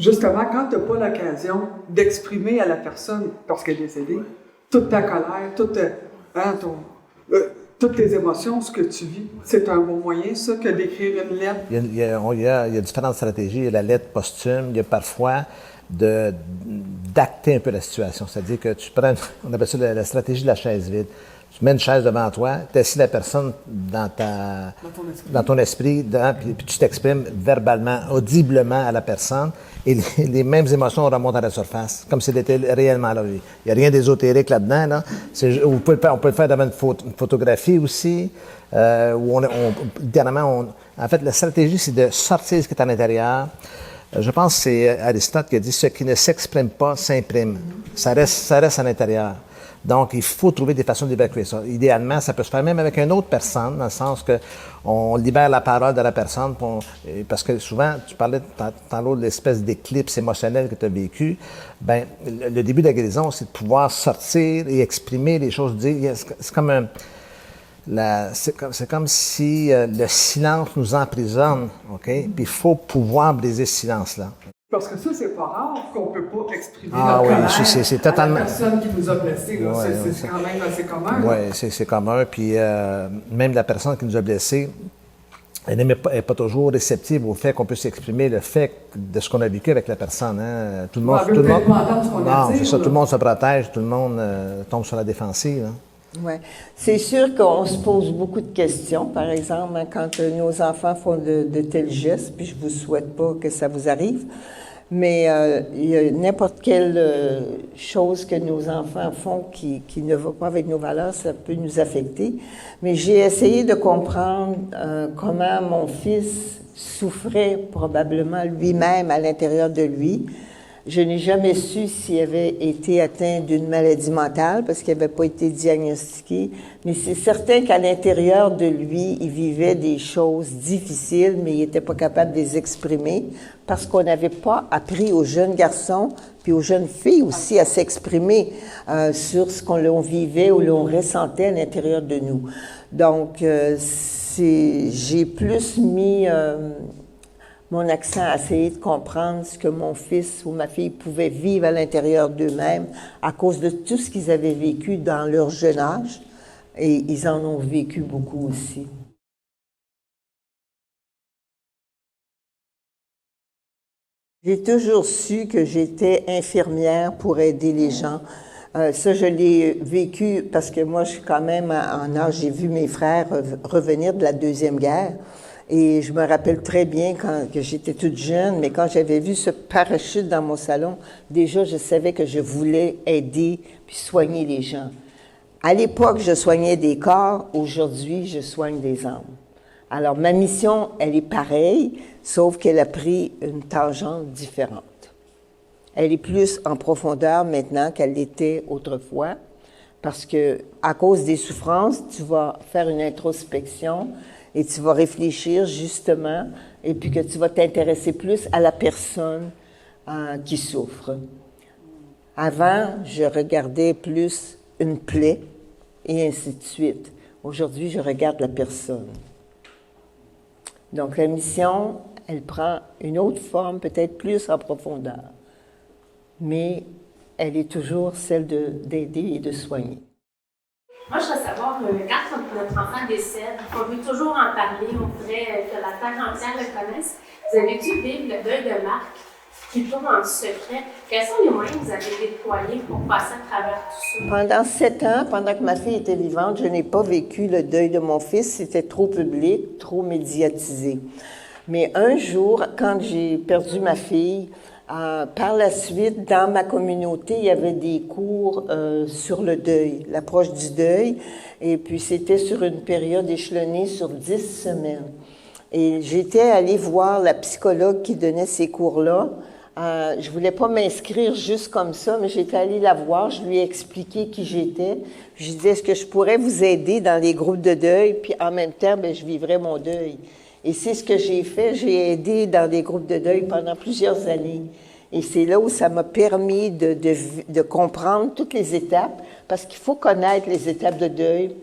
justement, quand tu n'as pas l'occasion d'exprimer à la personne, parce qu'elle est décédée, toute ta colère, toutes tes émotions, ce que tu vis, c'est un bon moyen, ça, que d'écrire une lettre? Il y a différentes stratégies. Il y a la lettre posthume. Il y a parfois d'acter un peu la situation. C'est-à-dire que tu prends, on appelle ça la stratégie de la chaise vide. Tu mets une chaise devant toi, tu assis la personne dans ton esprit, puis tu t'exprimes verbalement, audiblement à la personne, et les mêmes émotions remontent à la surface, comme si elles étaient réellement là. Il n'y a rien d'ésotérique là-dedans. Là. On peut le faire devant une photographie aussi, où en fait, la stratégie, c'est de sortir ce qui est à l'intérieur. Je pense que c'est Aristote qui a dit « Ce qui ne s'exprime pas s'imprime ». Ça reste à l'intérieur. Donc, il faut trouver des façons d'évacuer ça. Idéalement, ça peut se faire même avec une autre personne, dans le sens que on libère la parole de la personne, parce que souvent, tu parlais tantôt de l'espèce d'éclipse émotionnelle que tu as vécu. Ben, le début de la guérison, c'est de pouvoir sortir et exprimer les choses, dire, c'est comme c'est comme si le silence nous emprisonne, OK? Puis il faut pouvoir briser ce silence-là. Parce que ça, c'est pas rare qu'on peut pas exprimer Ah notre oui, colère c'est totalement... à la personne qui nous a blessés. Là. Ouais, c'est quand même assez commun. Oui, c'est commun. Puis même la personne qui nous a blessés, elle n'est pas toujours réceptive au fait qu'on peut s'exprimer le fait de ce qu'on a vécu avec la personne. Hein. Tout le monde, tout le monde se protège, tout le monde tombe sur la défensive. Hein. Oui. C'est sûr qu'on se pose beaucoup de questions, par exemple, hein, quand nos enfants font de tels gestes, puis je ne vous souhaite pas que ça vous arrive, mais il y a n'importe quelle chose que nos enfants font qui ne va pas avec nos valeurs, ça peut nous affecter. Mais j'ai essayé de comprendre comment mon fils souffrait probablement lui-même à l'intérieur de lui. Je n'ai jamais su s'il avait été atteint d'une maladie mentale parce qu'il n'avait pas été diagnostiqué, mais c'est certain qu'à l'intérieur de lui, il vivait des choses difficiles, mais il n'était pas capable de les exprimer parce qu'on n'avait pas appris aux jeunes garçons puis aux jeunes filles aussi à s'exprimer sur ce qu'on vivait ou l'on ressentait à l'intérieur de nous. Donc, j'ai plus mis... mon accent à essayer de comprendre ce que mon fils ou ma fille pouvaient vivre à l'intérieur d'eux-mêmes à cause de tout ce qu'ils avaient vécu dans leur jeune âge. Et ils en ont vécu beaucoup aussi. J'ai toujours su que j'étais infirmière pour aider les gens. Ça, je l'ai vécu parce que moi, je suis quand même en âge, j'ai vu mes frères revenir de la Deuxième Guerre. Et je me rappelle très bien que j'étais toute jeune, mais quand j'avais vu ce parachute dans mon salon, déjà, je savais que je voulais aider puis soigner les gens. À l'époque, je soignais des corps. Aujourd'hui, je soigne des âmes. Alors, ma mission, elle est pareille, sauf qu'elle a pris une tangente différente. Elle est plus en profondeur maintenant qu'elle l'était autrefois, parce que à cause des souffrances, tu vas faire une introspection, et tu vas réfléchir justement, et puis que tu vas t'intéresser plus à la personne qui souffre. Avant, je regardais plus une plaie, et ainsi de suite. Aujourd'hui, je regarde la personne. Donc, la mission, elle prend une autre forme, peut-être plus en profondeur, mais elle est toujours celle d'aider et de soigner. Moi, je veux savoir, quand notre enfant décède, on veut toujours en parler, on voudrait que la terre entière le connaisse. Vous avez dû vivre le deuil de Marc, qui tourne en secret. Quels sont les moyens que vous avez déployés pour passer à travers tout ça? Pendant 7 ans, pendant que ma fille était vivante, je n'ai pas vécu le deuil de mon fils. C'était trop public, trop médiatisé. Mais un jour, quand j'ai perdu ma fille, par la suite, dans ma communauté, il y avait des cours sur le deuil, l'approche du deuil, et puis c'était sur une période échelonnée sur 10 semaines. Et j'étais allée voir la psychologue qui donnait ces cours-là. Je voulais pas m'inscrire juste comme ça, mais j'étais allée la voir, je lui ai expliqué qui j'étais. Je disais, est-ce que je pourrais vous aider dans les groupes de deuil, puis en même temps, je vivrais mon deuil. Et c'est ce que j'ai fait. J'ai aidé dans des groupes de deuil pendant plusieurs années. Et c'est là où ça m'a permis de comprendre toutes les étapes, parce qu'il faut connaître les étapes de deuil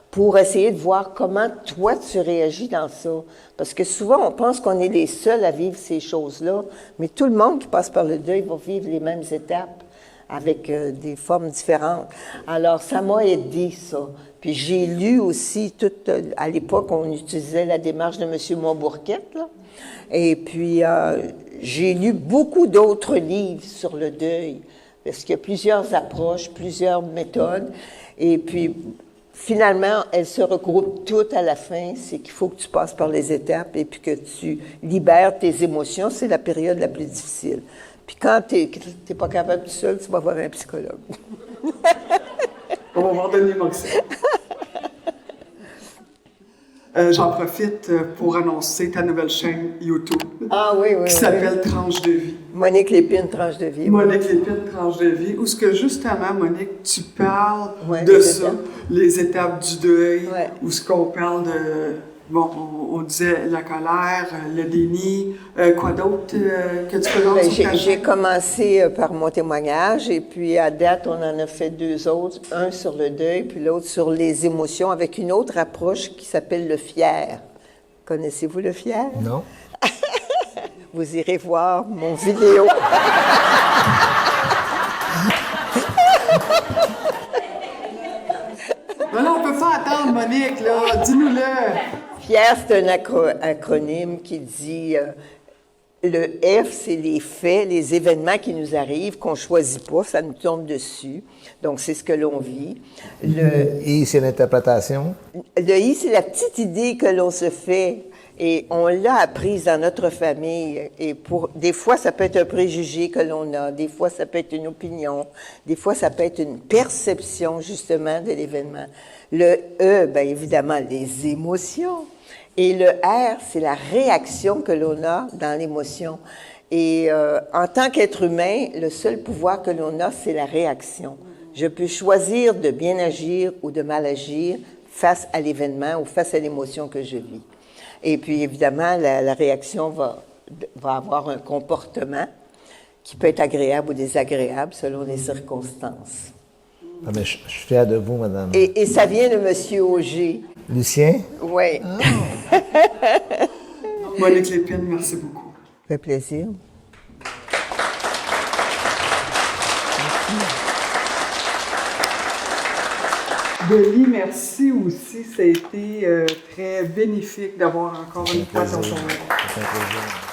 pour essayer de voir comment toi tu réagis dans ça. Parce que souvent, on pense qu'on est les seuls à vivre ces choses-là, mais tout le monde qui passe par le deuil va vivre les mêmes étapes avec des formes différentes. Alors, ça m'a aidé, ça. Puis j'ai lu aussi, à l'époque, on utilisait la démarche de M. Montbourquette, là. Et puis, j'ai lu beaucoup d'autres livres sur le deuil, parce qu'il y a plusieurs approches, plusieurs méthodes. Et puis, finalement, elles se regroupent toutes à la fin. C'est qu'il faut que tu passes par les étapes et puis que tu libères tes émotions. C'est la période la plus difficile. Puis quand tu n'es pas capable tout seul, tu vas voir un psychologue. On va voir Denis Moxon. J'en profite pour annoncer ta nouvelle chaîne YouTube Ah oui, oui. qui s'appelle Tranche de vie. Monique Lépine, Tranche de vie. Monique Lépine, Tranche de vie, où ce que justement, Monique, tu parles Ouais, de les ça, étapes. les étapes du deuil, Ouais. où ce qu'on parle de, bon, on disait la colère, le déni, quoi d'autre que tu peux Ben, lancer sur ta j'ai chaîne? commencé par mon témoignage et puis à date, on en a fait 2 autres, un sur le deuil puis l'autre sur les émotions avec une autre approche qui s'appelle le fier. Connaissez-vous le fier? Non? Vous irez voir mon vidéo. Non, on peut pas attendre, Monique, là, dis-nous-le. Fier, c'est un acronyme qui dit le F, c'est les faits, les événements qui nous arrivent, qu'on ne choisit pas, ça nous tombe dessus. Donc, c'est ce que l'on vit. Le I, c'est l'interprétation. I, c'est la petite idée que l'on se fait. Et on l'a apprise dans notre famille. Et des fois, ça peut être un préjugé que l'on a. Des fois, ça peut être une opinion. Des fois, ça peut être une perception, justement, de l'événement. Le E, bien évidemment, les émotions. Et le R, c'est la réaction que l'on a dans l'émotion. Et en tant qu'être humain, le seul pouvoir que l'on a, c'est la réaction. Je peux choisir de bien agir ou de mal agir face à l'événement ou face à l'émotion que je vis. Et puis, évidemment, la réaction va avoir un comportement qui peut être agréable ou désagréable selon les circonstances. Ah, mais je suis fier de vous, madame. Et ça vient de M. Auger. Lucien? Oui. Monique Lépine, merci beaucoup. Ça fait plaisir. Denis, merci aussi. Ça a été très bénéfique d'avoir encore une fois ton C'est un plaisir.